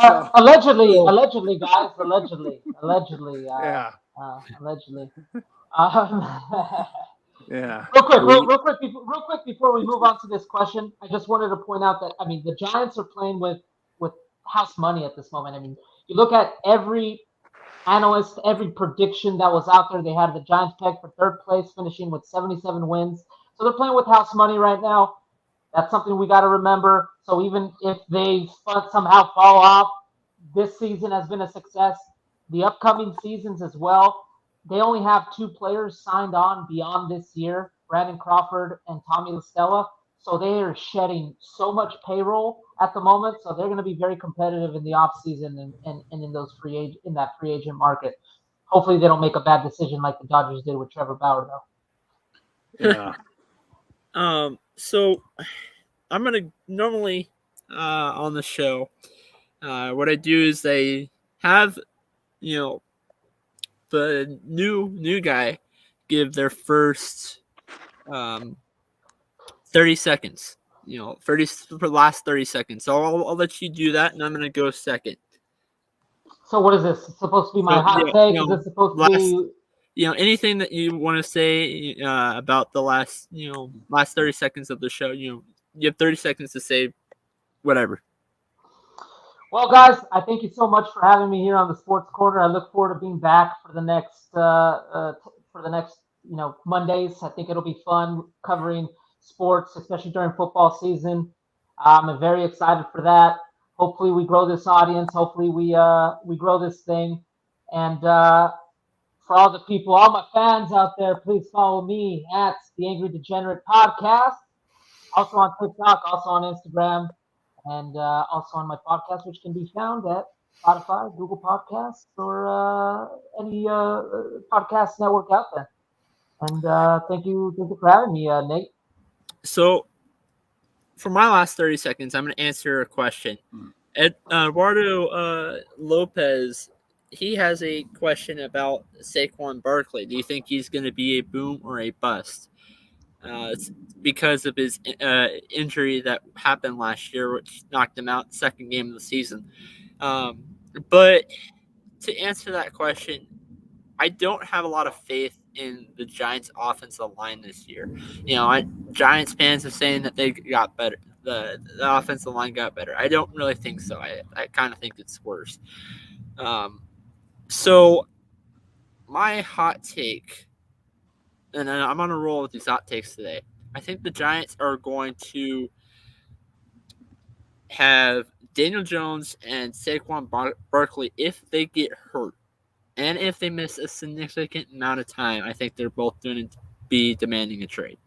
So, allegedly, guys, allegedly. Yeah. Allegedly. Yeah. Real quick before we move on to this question, I just wanted to point out that the Giants are playing with house money at this moment. I mean, you look at every analyst, every prediction that was out there. They had the Giants pegged for third place, finishing with 77 wins. So they're playing with house money right now. That's something we got to remember. So even if they somehow fall off, this season has been a success. The upcoming seasons as well. They only have 2 players signed on beyond this year, Brandon Crawford and Tommy LaStella. So they are shedding so much payroll at the moment. So they're going to be very competitive in the offseason and in those in that free agent market. Hopefully they don't make a bad decision like the Dodgers did with Trevor Bauer, though. Yeah. So I'm going to normally on the show, what I do is I have, the new guy give their first 30 seconds, for the last 30 seconds. So I'll let you do that, and I'm going to go second. So what is this? It's supposed to be my hot take? Is this supposed to be... anything that you want to say about the last 30 seconds of the show, you have 30 seconds to say whatever. Well, guys, I thank you so much for having me here on the Sports Corner. I look forward to being back for the next Mondays. I think it'll be fun covering sports, especially during football season. I'm very excited for that. Hopefully, we grow this audience. Hopefully, we grow this thing. And for all the people, all my fans out there, please follow me at the Angry Degenerate Podcast. Also on TikTok, also on Instagram. And also on my podcast, which can be found at Spotify, Google Podcasts, or any podcast network out there. And thank you for having me, Nate. So, for my last 30 seconds, I'm going to answer a question. Eduardo Lopez, he has a question about Saquon Barkley. Do you think he's going to be a boom or a bust? It's because of his injury that happened last year, which knocked him out second game of the season. But to answer that question, I don't have a lot of faith in the Giants' offensive line this year. Giants fans are saying that they got better. The offensive line got better. I don't really think so. I kind of think it's worse. So my hot take, and I'm on a roll with these hot takes today. I think the Giants are going to have Daniel Jones and Saquon Barkley if they get hurt. And if they miss a significant amount of time, I think they're both going to be demanding a trade.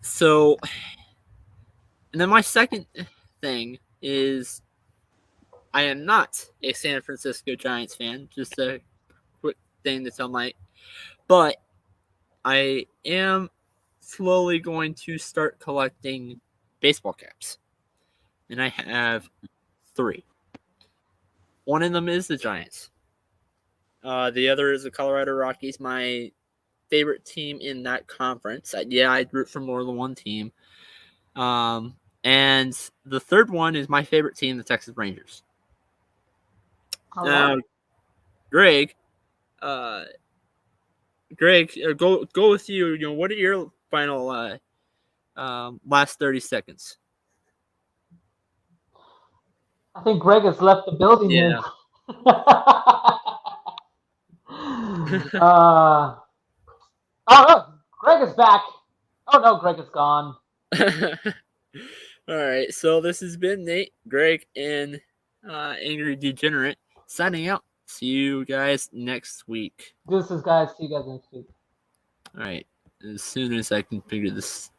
So, and then my second thing is I am not a San Francisco Giants fan. Just a quick thing to tell Mike. But I am slowly going to start collecting baseball caps. And I have 3. One of them is the Giants. The other is the Colorado Rockies, my favorite team in that conference. I'd root for more than one team. And the third one is my favorite team, the Texas Rangers. Now, Greg, go with you. What are your final last 30 seconds? I think Greg has left the building here. Greg is back. Oh no, Greg is gone. All right, so this has been Nate, Greg, and Angry Degenerate signing out. See you guys next week. Deuces, guys. See you guys next week. All right, as soon as I can figure this